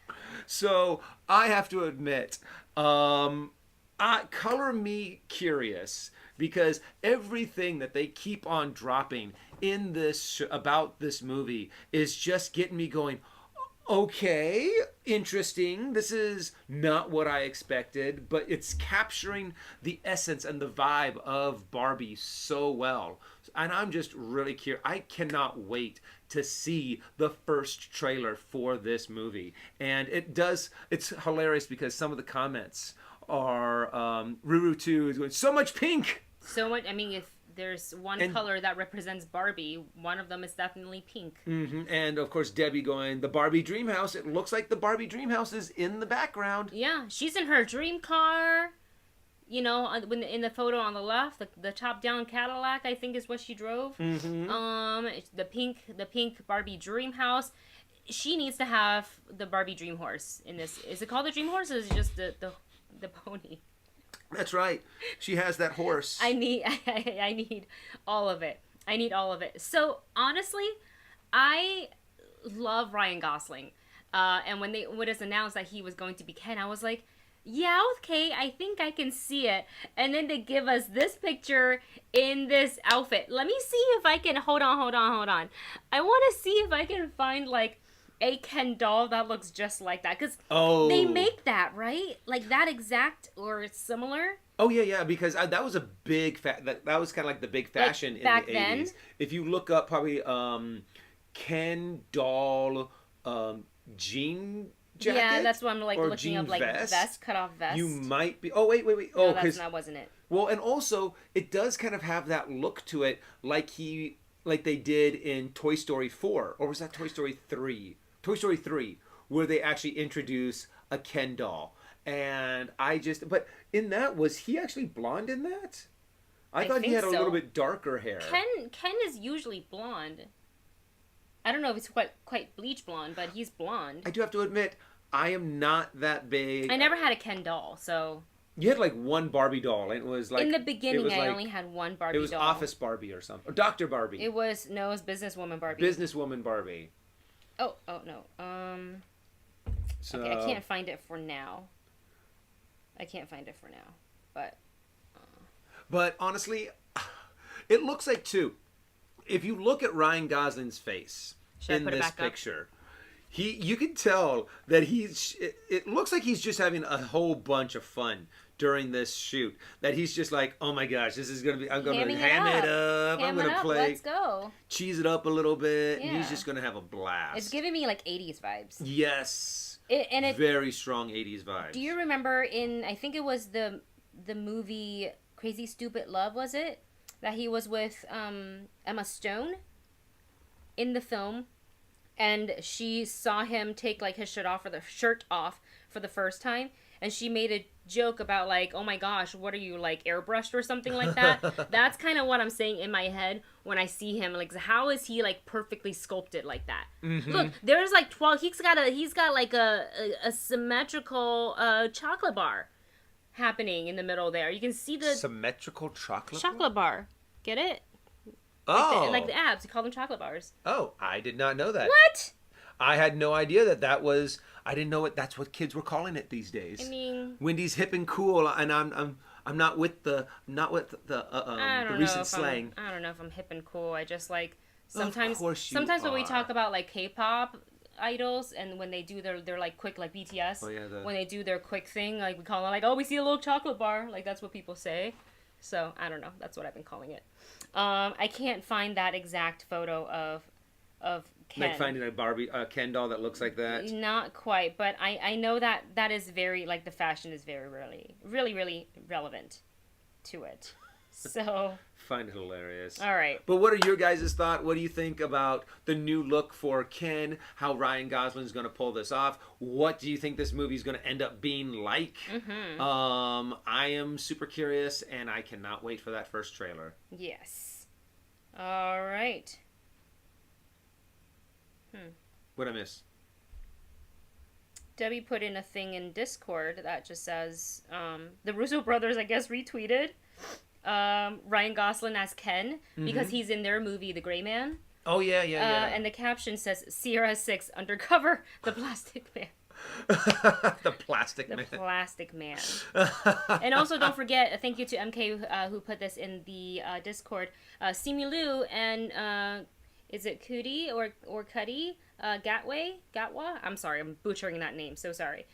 So I have to admit, color me curious, because everything that they keep on dropping in this about this movie is just getting me going, okay, interesting. This is not what I expected, but it's capturing the essence and the vibe of Barbie so well. And I'm just really curious. I cannot wait to see the first trailer for this movie. And it's hilarious because some of the comments are Ruru2 is going, so much pink. So much. I mean, if there's one color that represents Barbie, one of them is definitely pink. Mm-hmm. And of course, Debbie going, the Barbie dream house. It looks like the Barbie dream house is in the background. Yeah, she's in her dream car. When in the photo on the left, the top-down Cadillac, I think, is what she drove. Mm-hmm. The pink Barbie dream house. She needs to have the Barbie dream horse in this. Is it called the dream horse, or is it just the pony? That's right. She has that horse. I need all of it. I need all of it. So honestly, I love Ryan Gosling. And when it was announced that he was going to be Ken, I was like, yeah, okay, I think I can see it. And then they give us this picture in this outfit. Let me see if I can, hold on. I want to see if I can find like a Ken doll that looks just like that. Because they make that, right? Like that exact or similar. Oh, yeah, because that was a big, that was kind of like the big fashion in the 80s. Then? If you look up probably Ken doll jean jacket. Yeah, that's what I'm like looking up, like vest, cut off vest. You might be. Oh wait. Oh, that wasn't it. Well, and also it does kind of have that look to it, like they did in Toy Story 4, or was that Toy Story 3? Toy Story 3, where they actually introduce a Ken doll, and but in that, was he actually blonde in that? I thought he had a little bit darker hair. Ken is usually blonde. I don't know if it's quite bleach blonde, but he's blonde. I do have to admit, I am not that big. I never had a Ken doll, so... You had like one Barbie doll, and it was like... In the beginning, I only had one Barbie doll. It was Office Barbie or something. Or Dr. Barbie. It was Businesswoman Barbie. Businesswoman Barbie. Oh, no. Okay, I can't find it for now. But... But honestly, it looks like, too... If you look at Ryan Gosling's face in this picture, you can tell that it looks like he's just having a whole bunch of fun during this shoot. That he's just like, oh my gosh, this is going to be, I'm going to ham it up. I'm going to play. Let's go. Cheese it up a little bit. Yeah. And he's just going to have a blast. It's giving me like 80s vibes. Yes. Very strong 80s vibes. Do you remember I think it was the movie Crazy Stupid Love, was it? That he was with Emma Stone in the film, and she saw him take like his shirt off for the first time, and she made a joke about like, oh my gosh, what are you, like airbrushed or something like that? That's kind of what I'm saying in my head when I see him. Like, how is he like perfectly sculpted like that? Mm-hmm. Look, there's like 12. He's got like a symmetrical chocolate bar happening in the middle there. You can see the symmetrical chocolate bar. Get it? Oh, like the abs. You call them chocolate bars. Oh, I did not know that. What? I had no idea that was. I didn't know that's what kids were calling it these days. I mean, Wendy's hip and cool, and I'm not with the recent slang. I don't know if I'm hip and cool. I just like sometimes when we talk about like K-pop idols, and when they do their like quick, like BTS, when they do their quick thing, like we call it like, oh, we see a little chocolate bar, like that's what people say. So I don't know, that's what I've been calling it. I can't find that exact photo of Ken. Like finding a Ken doll that looks like that. Not quite, but I know that is very, like, the fashion is very really relevant to it. So find it hilarious. All right. But what are your guys' thoughts? What do you think about the new look for Ken? How Ryan Gosling's going to pull this off? What do you think this movie's going to end up being like? Mm-hmm. I am super curious, and I cannot wait for that first trailer. Yes. All right. What'd I miss? Debbie put in a thing in Discord that just says the Russo brothers, I guess, retweeted Ryan Gosling as Ken because he's in their movie The Gray Man. Oh, yeah. And the caption says Sierra 6 undercover the Plastic Man. The Plastic Man. The Plastic Man. And also, don't forget, thank you to MK who put this in the Discord. Simu and is it Cudi or Cuddy Gatwa? I'm sorry, I'm butchering that name. So sorry.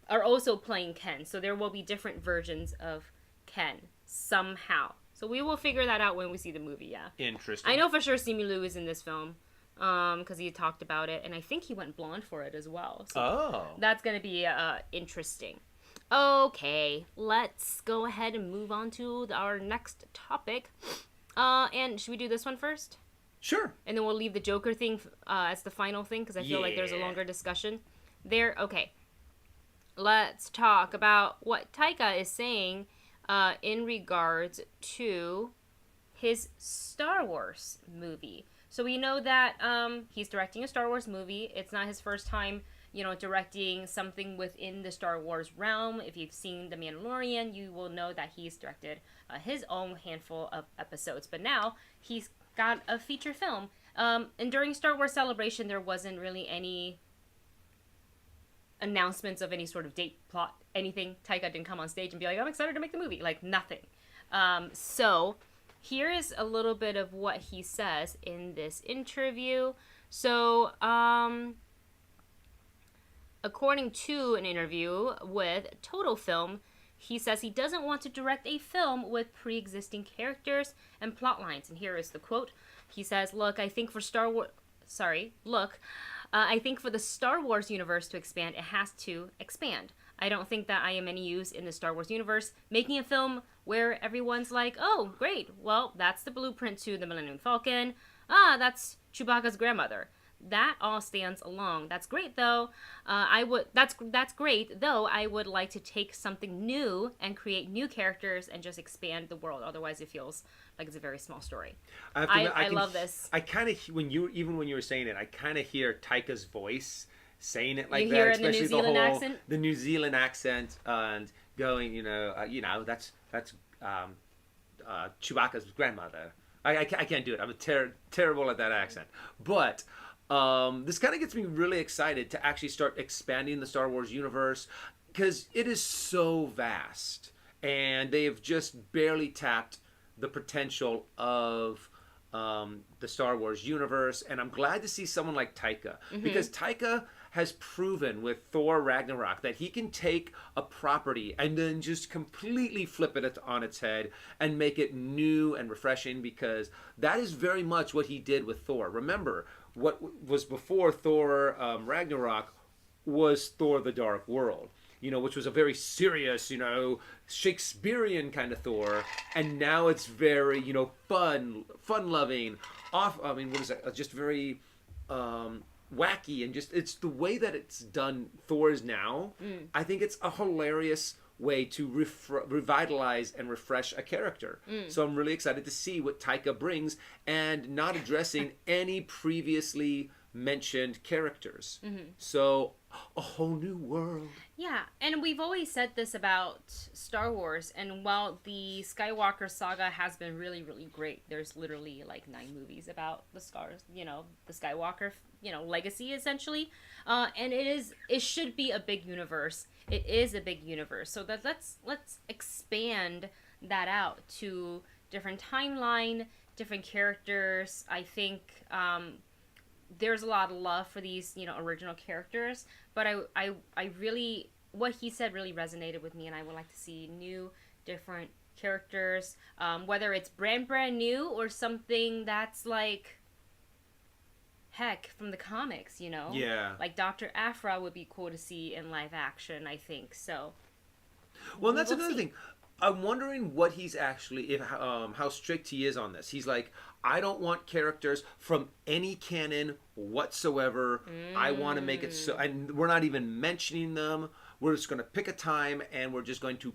Are also playing Ken, so there will be different versions of Ken somehow. So we will figure that out when we see the movie. Yeah. Interesting. I know for sure Simu is in this film. Because he talked about it, and I think he went blonde for it as well. So that's going to be interesting. Okay, let's go ahead and move on to our next topic. And should we do this one first? Sure. And then we'll leave the Joker thing as the final thing, because I feel like there's a longer discussion there. Okay. Let's talk about what Taika is saying in regards to his Star Wars movie. So we know that he's directing a Star Wars movie. It's not his first time, directing something within the Star Wars realm. If you've seen The Mandalorian, you will know that he's directed his own handful of episodes. But now he's got a feature film. And during Star Wars Celebration, there wasn't really any announcements of any sort of date, plot, anything. Taika didn't come on stage and be like, I'm excited to make the movie. Like, nothing. So here is a little bit of what he says in this interview. So, according to an interview with Total Film, he says he doesn't want to direct a film with pre-existing characters and plot lines. And here is the quote. He says, I think for the Star Wars universe to expand, it has to expand. I don't think that I am any use in the Star Wars universe making a film where everyone's like, oh, great, well, that's the blueprint to the Millennium Falcon. That's Chewbacca's grandmother. That all stands alone. That's great, though. That's great, though. I would like to take something new and create new characters and just expand the world. Otherwise, it feels like it's a very small story. I love this. I kind of when you were saying it, I kind of hear Taika's voice saying it like you that, hear especially the New Zealand accent? The New Zealand accent and going, that's Chewbacca's grandmother. I can't do it. I'm terrible at that accent. But this kind of gets me really excited to actually start expanding the Star Wars universe because it is so vast and they have just barely tapped the potential of the Star Wars universe. And I'm glad to see someone like Taika because Taika has proven with Thor Ragnarok that he can take a property and then just completely flip it on its head and make it new and refreshing because that is very much what he did with Thor. Remember, what was before Thor Ragnarok was Thor the Dark World, which was a very serious, Shakespearean kind of Thor. And now it's very, fun-loving, just very wacky and just it's the way that it's done. Thor is now. I think it's a hilarious way to revitalize and refresh a character. So I'm really excited to see what Taika brings and not addressing any previously mentioned characters. So a whole new world. Yeah, and we've always said this about Star Wars, and while the Skywalker saga has been really, really great, there's literally like 9 movies about the Skywalker, legacy essentially, and it should be a big universe. It is a big universe, so let's expand that out to different timeline, different characters. I think there's a lot of love for these, original characters, but I really, what he said really resonated with me, and I would like to see new, different characters, whether it's brand new or something that's like, heck, from the comics, Yeah. Like Dr. Aphra would be cool to see in live action, I think, so. Well, that's another thing. I'm wondering what he's actually, how strict he is on this. He's like, I don't want characters from any canon whatsoever. I want to make it so, and we're not even mentioning them. We're just going to pick a time, and we're just going to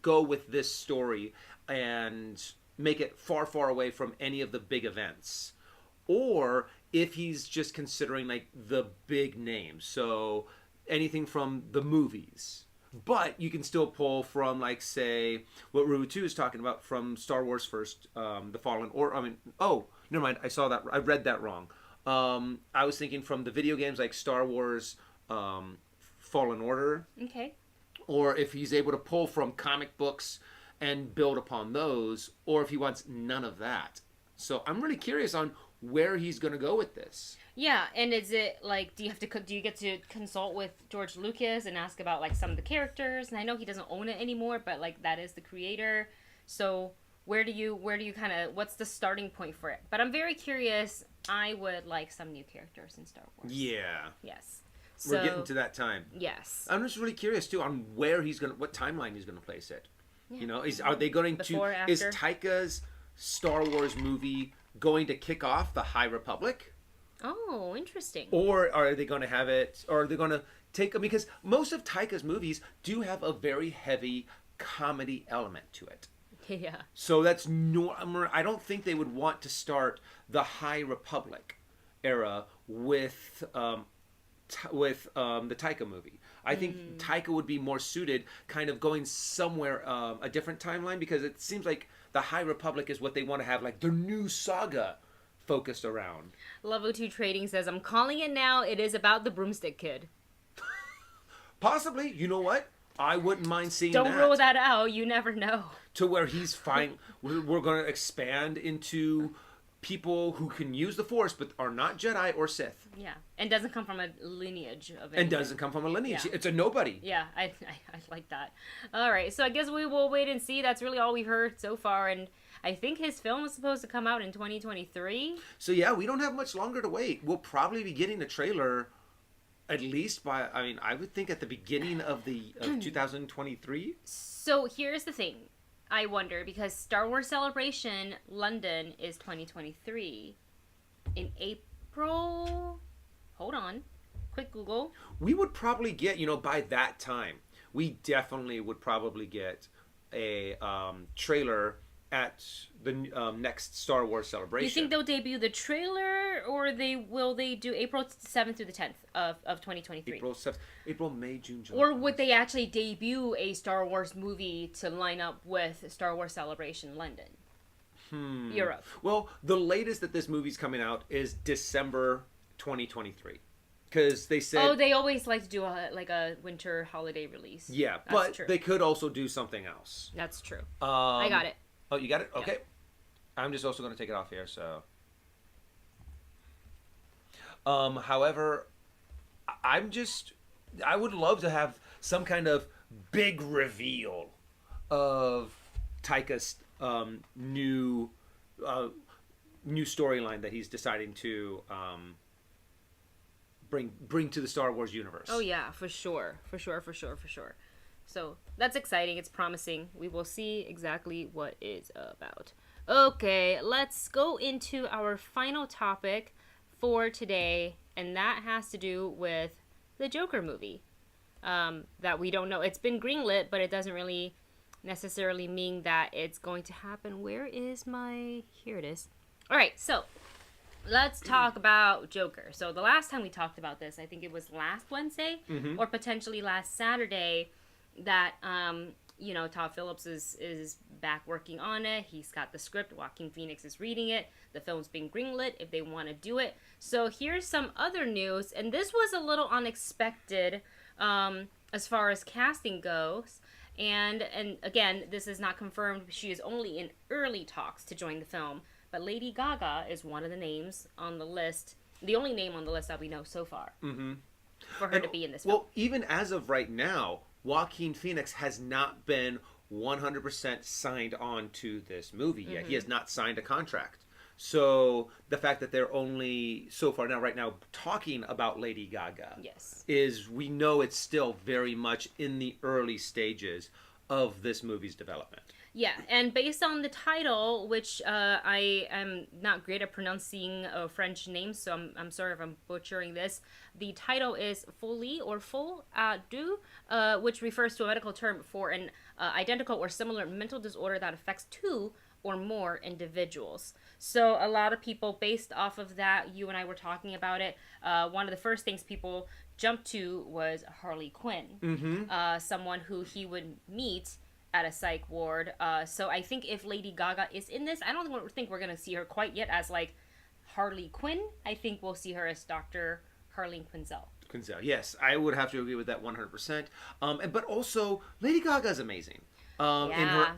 go with this story and make it far, far away from any of the big events. Or if he's just considering like the big names. So anything from the movies. But you can still pull from, like, say, what Rubutu is talking about from Star Wars First, The Fallen, or, I mean, oh, never mind, I read that wrong. I was thinking from the video games like Star Wars Fallen Order. Okay. Or if he's able to pull from comic books and build upon those, or if he wants none of that. So I'm really curious on where he's going to go with this. Yeah, and is it like, do you get to consult with George Lucas and ask about like some of the characters? And I know he doesn't own it anymore, but like that is the creator. So where do you kind of, what's the starting point for it? But I'm very curious. I would like some new characters in Star Wars. Yeah. Yes. We're getting to that time. Yes. I'm just really curious too on where what timeline he's going to place it. Yeah. You know, are they going Before, to, after? is Taika's Star Wars movie going to kick off the High Republic? Oh, interesting. Or are they going to have it, or are they going to take, because most of Taika's movies do have a very heavy comedy element to it. Yeah. So that's I don't think they would want to start the High Republic era with the Taika movie. I think Taika would be more suited kind of going somewhere, a different timeline, because it seems like the High Republic is what they want to have, like their new saga focused around. Love02 Trading says, I'm calling it now. It is about the broomstick kid. Possibly. You know what? I wouldn't mind seeing that. Don't rule that out. You never know. To where he's fine. We're going to expand into people who can use the Force but are not Jedi or Sith. Yeah. And doesn't come from a lineage of anything. And doesn't come from a lineage. Yeah. It's a nobody. Yeah, I like that. All right. So I guess we will wait and see. That's really all we've heard so far. And I think his film was supposed to come out in 2023. So yeah, we don't have much longer to wait. We'll probably be getting a trailer at least by, I mean, I would think at the beginning of 2023. So here's the thing. I wonder, because Star Wars Celebration London is 2023. In April... Hold on. Quick Google. We would probably get, by that time, we definitely would probably get a trailer at the next Star Wars Celebration. You think they'll debut the trailer, or will they do April 7th through the 10th of 2023? April, May, June, July. Or would they actually debut a Star Wars movie to line up with Star Wars Celebration London? Europe. Well, the latest that this movie's coming out is December 2023. Because they said... Oh, they always like to do a winter holiday release. Yeah, That's but true. They could also do something else. That's true. I got it. Oh, you got it? Okay. Yeah. I'm just also going to take it off here, so... However, I would love to have some kind of big reveal of Taika's new storyline that he's deciding to bring to the Star Wars universe. Oh yeah, for sure. So that's exciting. It's promising. We will see exactly what it's about. Okay, let's go into our final topic for today, and that has to do with the Joker movie. That we don't know. It's been greenlit, but it doesn't really necessarily mean that it's going to happen. Where is my... Here it is. All right, so let's talk about Joker. So the last time we talked about this, I think it was last Wednesday, or potentially last Saturday, that Todd Phillips is back working on it. He's got the script. Joaquin Phoenix is reading it. The film's being greenlit if they want to do it. So here's some other news, and this was a little unexpected as far as casting goes. And again, this is not confirmed. She is only in early talks to join the film. But Lady Gaga is one of the names on the list. The only name on the list that we know so far. For her to be in this film. Well, even as of right now, Joaquin Phoenix has not been 100% signed on to this movie yet. He has not signed a contract. So the fact that they're only so far now, right now, talking about Lady Gaga, is we know it's still very much in the early stages of this movie's development. Yeah, and based on the title, which I am not great at pronouncing French names, so I'm sorry if I'm butchering this. The title is Folie or Folle à Deux, which refers to a medical term for an identical or similar mental disorder that affects two or more individuals. So a lot of people, based off of that, you and I were talking about it, one of the first things people jumped to was Harley Quinn, someone who he would meet at a psych ward. So I think if Lady Gaga is in this, I don't think we're gonna see her quite yet as like Harley Quinn. I think we'll see her as Dr. Harleen Quinzel. Quinzel, yes, I would have to agree with that 100%. But also, Lady Gaga is amazing. In her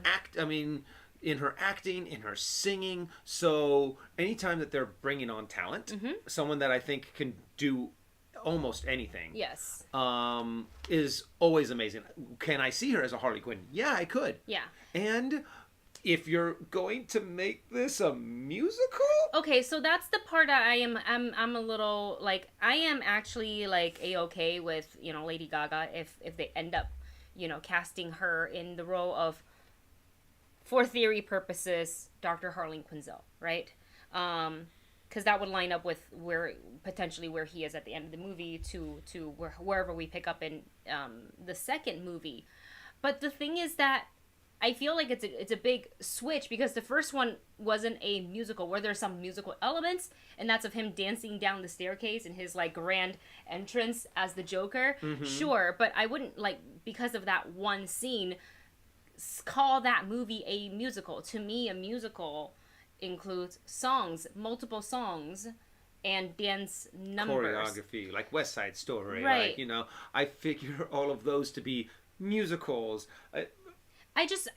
in her acting, in her singing. So anytime that they're bringing on talent, someone that I think can do almost anything, yes, is always amazing. Can I see her as a Harley Quinn? Yeah, I could. Yeah. And if you're going to make this a musical, okay, so that's the part that I'm a little like, I am actually like a-okay with, you know, Lady Gaga if they end up, you know, casting her in the role of, for theory purposes, Dr. Harleen Quinzel, right? Because that would line up with where he is at the end of the movie to wherever we pick up in the second movie. But the thing is that I feel like it's a big switch, because the first one wasn't a musical where there's some musical elements, and that's of him dancing down the staircase in his like grand entrance as the Joker. Sure, but I wouldn't, like, because of that one scene, call that movie a musical. To me, a musical includes songs, multiple songs, and dance numbers. Choreography, like West Side Story. Right. Like, you know, I figure all of those to be musicals. It just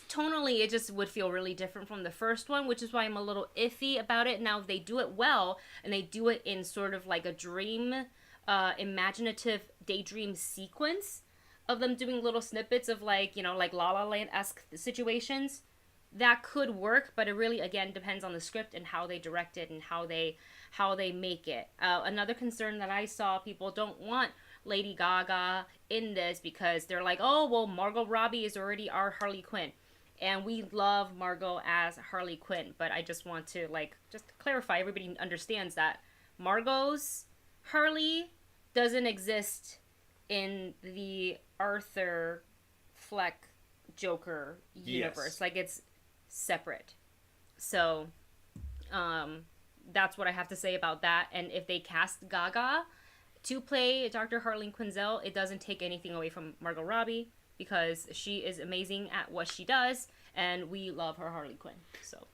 tonally, it just would feel really different from the first one, which is why I'm a little iffy about it. Now, if they do it well, and they do it in sort of like a dream, imaginative daydream sequence of them doing little snippets of, like, you know, like La La Land-esque situations, that could work, but it really, again, depends on the script and how they direct it and how they make it. Another concern that I saw, people don't want Lady Gaga in this because they're like, oh, well, Margot Robbie is already our Harley Quinn, and we love Margot as Harley Quinn. But I just want to, like, just clarify, everybody understands that Margot's Harley doesn't exist in the Arthur Fleck Joker universe. Yes. Like, it's separate. So that's what I have to say about that. And if they cast Gaga to play Dr. Harleen Quinzel, it doesn't take anything away from Margot Robbie, because she is amazing at what she does, and we love her Harley Quinn. So,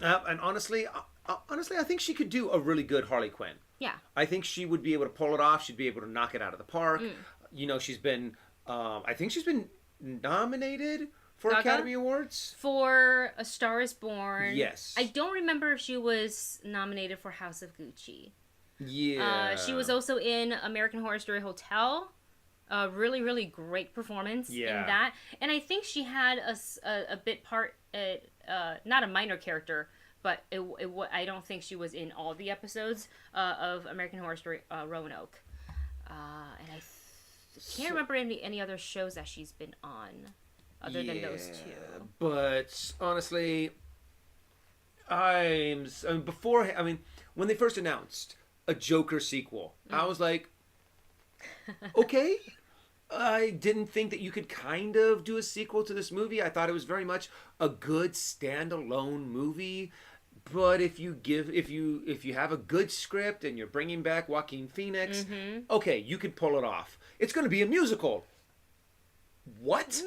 and honestly, I think she could do a really good Harley Quinn. yeah. I think she would be able to pull it off. She'd be able to knock it out of the park. You know, she's been, I think she's been nominated for Gaga? Academy Awards. For A Star is Born. Yes. I don't remember if she was nominated for House of Gucci. Yeah. She was also in American Horror Story Hotel. A really, really great performance in that. And I think she had a bit part, not a minor character, but I don't think she was in all the episodes of American Horror Story Roanoke. And I can't remember any other shows that she's been on other than those two. But honestly, when they first announced a Joker sequel, I was like, okay. I didn't think that you could kind of do a sequel to this movie. I thought it was very much a good standalone movie. But if you have a good script and you're bringing back Joaquin Phoenix, okay, you could pull it off. It's going to be a musical. What?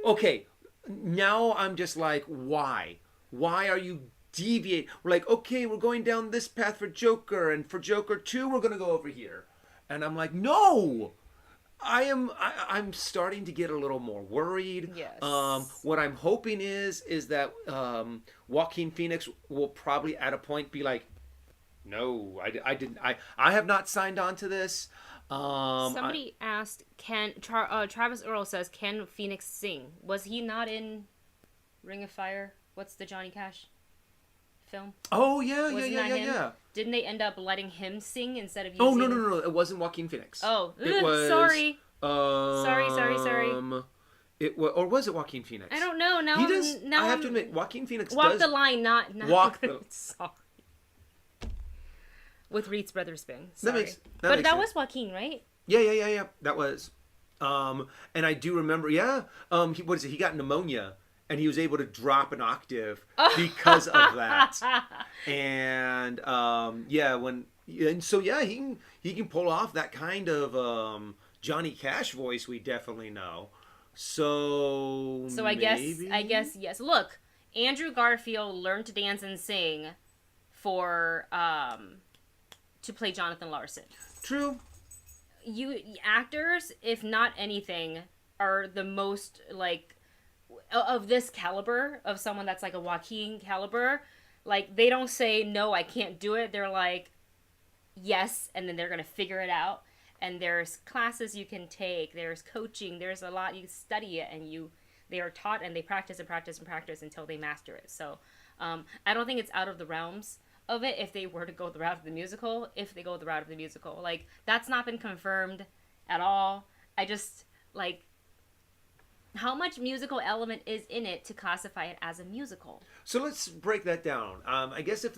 Okay, now I'm just like, why? Why are you deviate? We're like, okay, we're going down this path for Joker, and for Joker 2, we're going to go over here. And I'm like, no! I'm starting to get a little more worried. Yes. What I'm hoping is that Joaquin Phoenix will probably at a point be like, no, I have not signed on to this. Somebody asked, Travis Earl says, can Phoenix sing? Was he not in Ring of Fire? What's the Johnny Cash film? Oh, yeah. Didn't they end up letting him sing instead of using... Oh, no. It wasn't Joaquin Phoenix. Oh, it was, sorry. Sorry. Or was it Joaquin Phoenix? I don't know. Now he does. Now I have to admit, Joaquin Phoenix walk does the line, not walk the. Sorry. With Reese Witherspoon. That Sorry. makes that sense. was Joaquin, right? Yeah. That was. And I do remember. Yeah. What is it? He got pneumonia, and he was able to drop an octave because of that. And And so yeah, he can pull off that kind of Johnny Cash voice we definitely know. So I guess yes. Look, Andrew Garfield learned to dance and sing for to play Jonathan Larson. True. You actors, if not anything, are the most like of this caliber of someone that's like a Joaquin caliber. Like they don't say no, I can't do it. They're like yes, and then they're gonna figure it out. And there's classes you can take. There's coaching. There's a lot you study it, and they are taught and they practice and practice and practice until they master it. So I don't think it's out of the realms of it if they were to go the route of the musical. If they go the route of the musical, like that's not been confirmed at all. I just like how much musical element is in it to classify it as a musical. So let's break that down. I guess if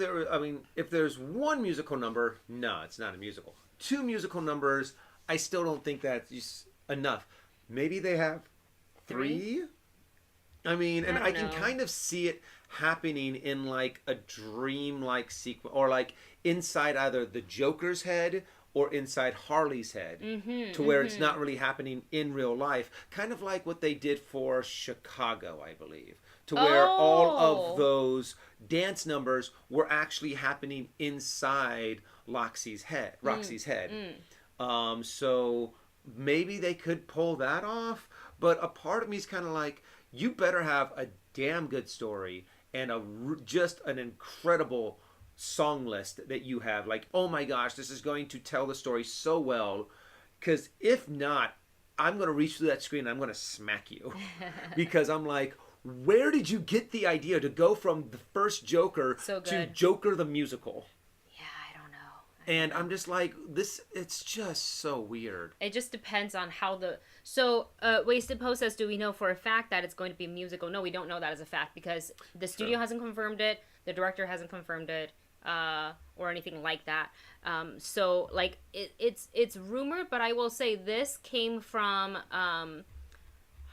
there's one musical number, no, it's not a musical. Two musical numbers, I still don't think that's enough. Maybe they have three. I mean, and I can kind of see it happening in like a dream-like sequence, or like inside either the Joker's head or inside Harley's head, to where it's not really happening in real life. Kind of like what they did for Chicago, I believe. To where all of those dance numbers were actually happening inside Roxy's head. So maybe they could pull that off, but a part of me is kind of like, you better have a damn good story and just an incredible song list that you have. Like, oh my gosh, this is going to tell the story so well. Because if not, I'm going to reach through that screen and I'm going to smack you. Because I'm like, where did you get the idea to go from the first Joker to Joker the musical? Yeah, I don't know. And I'm just like, it's just so weird. It just depends on how So, Wasted Post says, do we know for a fact that it's going to be a musical? No, we don't know that as a fact because the studio hasn't confirmed it, the director hasn't confirmed it, or anything like that. So, like, it's rumored, but I will say this came from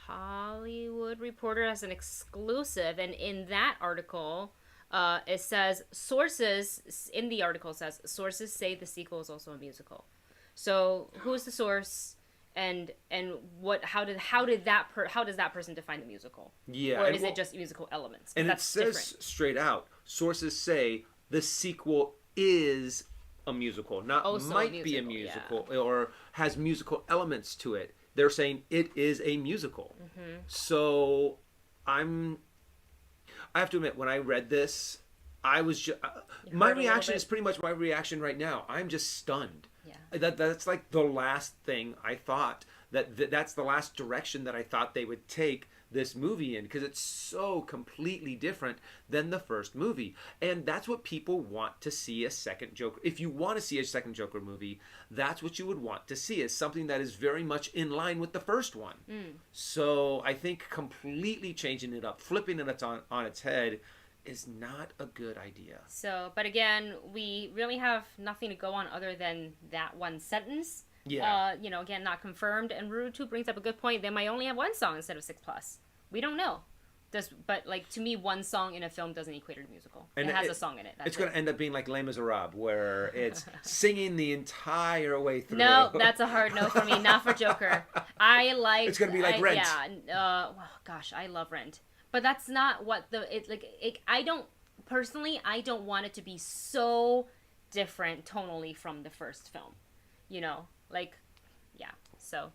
Hollywood Reporter as an exclusive, and in that article, it says sources say the sequel is also a musical. So who's the source, and what? How does that person define the musical? Yeah, or is it just musical elements? And it says different. Straight out, sources say the sequel is a musical, not also might be a musical, or has musical elements to it. They're saying it is a musical. So I have to admit, when I read this, I was just my reaction is pretty much my reaction right now. I'm just stunned. Yeah. That's like the last thing I thought. That's the last direction that I thought they would take this movie in, because it's so completely different than the first movie. And that's what people want to see a second Joker. If you want to see a second Joker movie, that's what you would want to see, is something that is very much in line with the first one. So I think completely changing it up, flipping it on its head, is not a good idea. So, but again, we really have nothing to go on other than that one sentence. Yeah. Again, not confirmed. And Rurutu brings up a good point. They might only have one song instead of 6+. We don't know. But like, to me, one song in a film doesn't equate to a musical. And it has a song in it. It's going to end up being like Les Miserables, where it's singing the entire way through. No, that's a hard no for me. Not for Joker. It's going to be like Rent. Yeah. Gosh, I love Rent. But that's not what I don't want it to be so different tonally from the first film. So,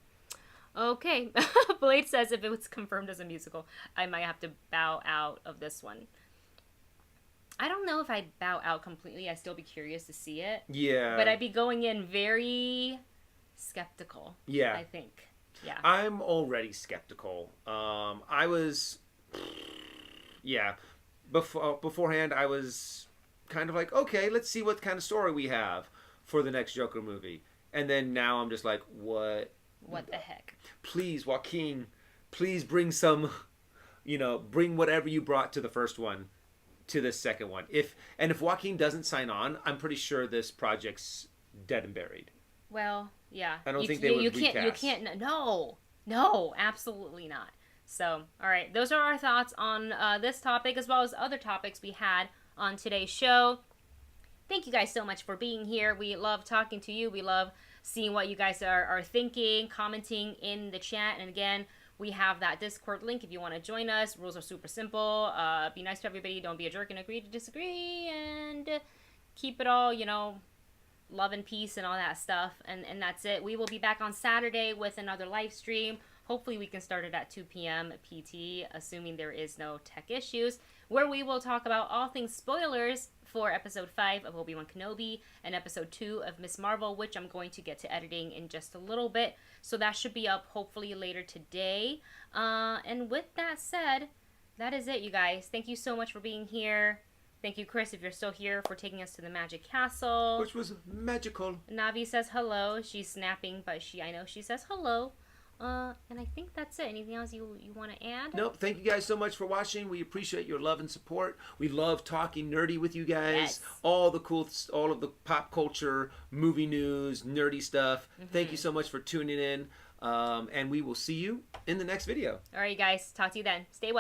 okay. Blade says if it was confirmed as a musical, I might have to bow out of this one. I don't know if I'd bow out completely. I'd still be curious to see it. Yeah. But I'd be going in very skeptical. Yeah. I think. Yeah. I'm already skeptical. I was... Yeah. Beforehand, I was kind of like, okay, let's see what kind of story we have for the next Joker movie. And then now I'm just like, what? What the heck? Please, Joaquin, please bring some, bring whatever you brought to the first one to the second one. If Joaquin doesn't sign on, I'm pretty sure this project's dead and buried. Well, yeah. I don't think they would recast. You can't, no, absolutely not. So, all right, those are our thoughts on this topic, as well as other topics we had on today's show. thank you guys so much for being here. We love talking to you. We love seeing what you guys are thinking, commenting in the chat. And again, we have that Discord link if you want to join us. Rules are super simple. Be nice to everybody. Don't be a jerk and agree to disagree. And keep it all, love and peace and all that stuff. And that's it. We will be back on Saturday with another live stream. Hopefully we can start it at 2 p.m. PT, assuming there is no tech issues, where we will talk about all things spoilers for episode 5 of Obi-Wan Kenobi and episode 2 of Miss Marvel, which I'm going to get to editing in just a little bit. So that should be up hopefully later today. And with that said, that is it, you guys. Thank you so much for being here. Thank you, Chris, if you're still here, for taking us to the Magic Castle. Which was magical. Navi says hello. She's snapping, but I know she says hello. And I think that's it. Anything else you want to add? Nope. Thank you guys so much for watching. We appreciate your love and support. We love talking nerdy with you guys. Yes. All of the pop culture, movie news, nerdy stuff. Thank you so much for tuning in. And we will see you in the next video. All right, you guys. Talk to you then. Stay well.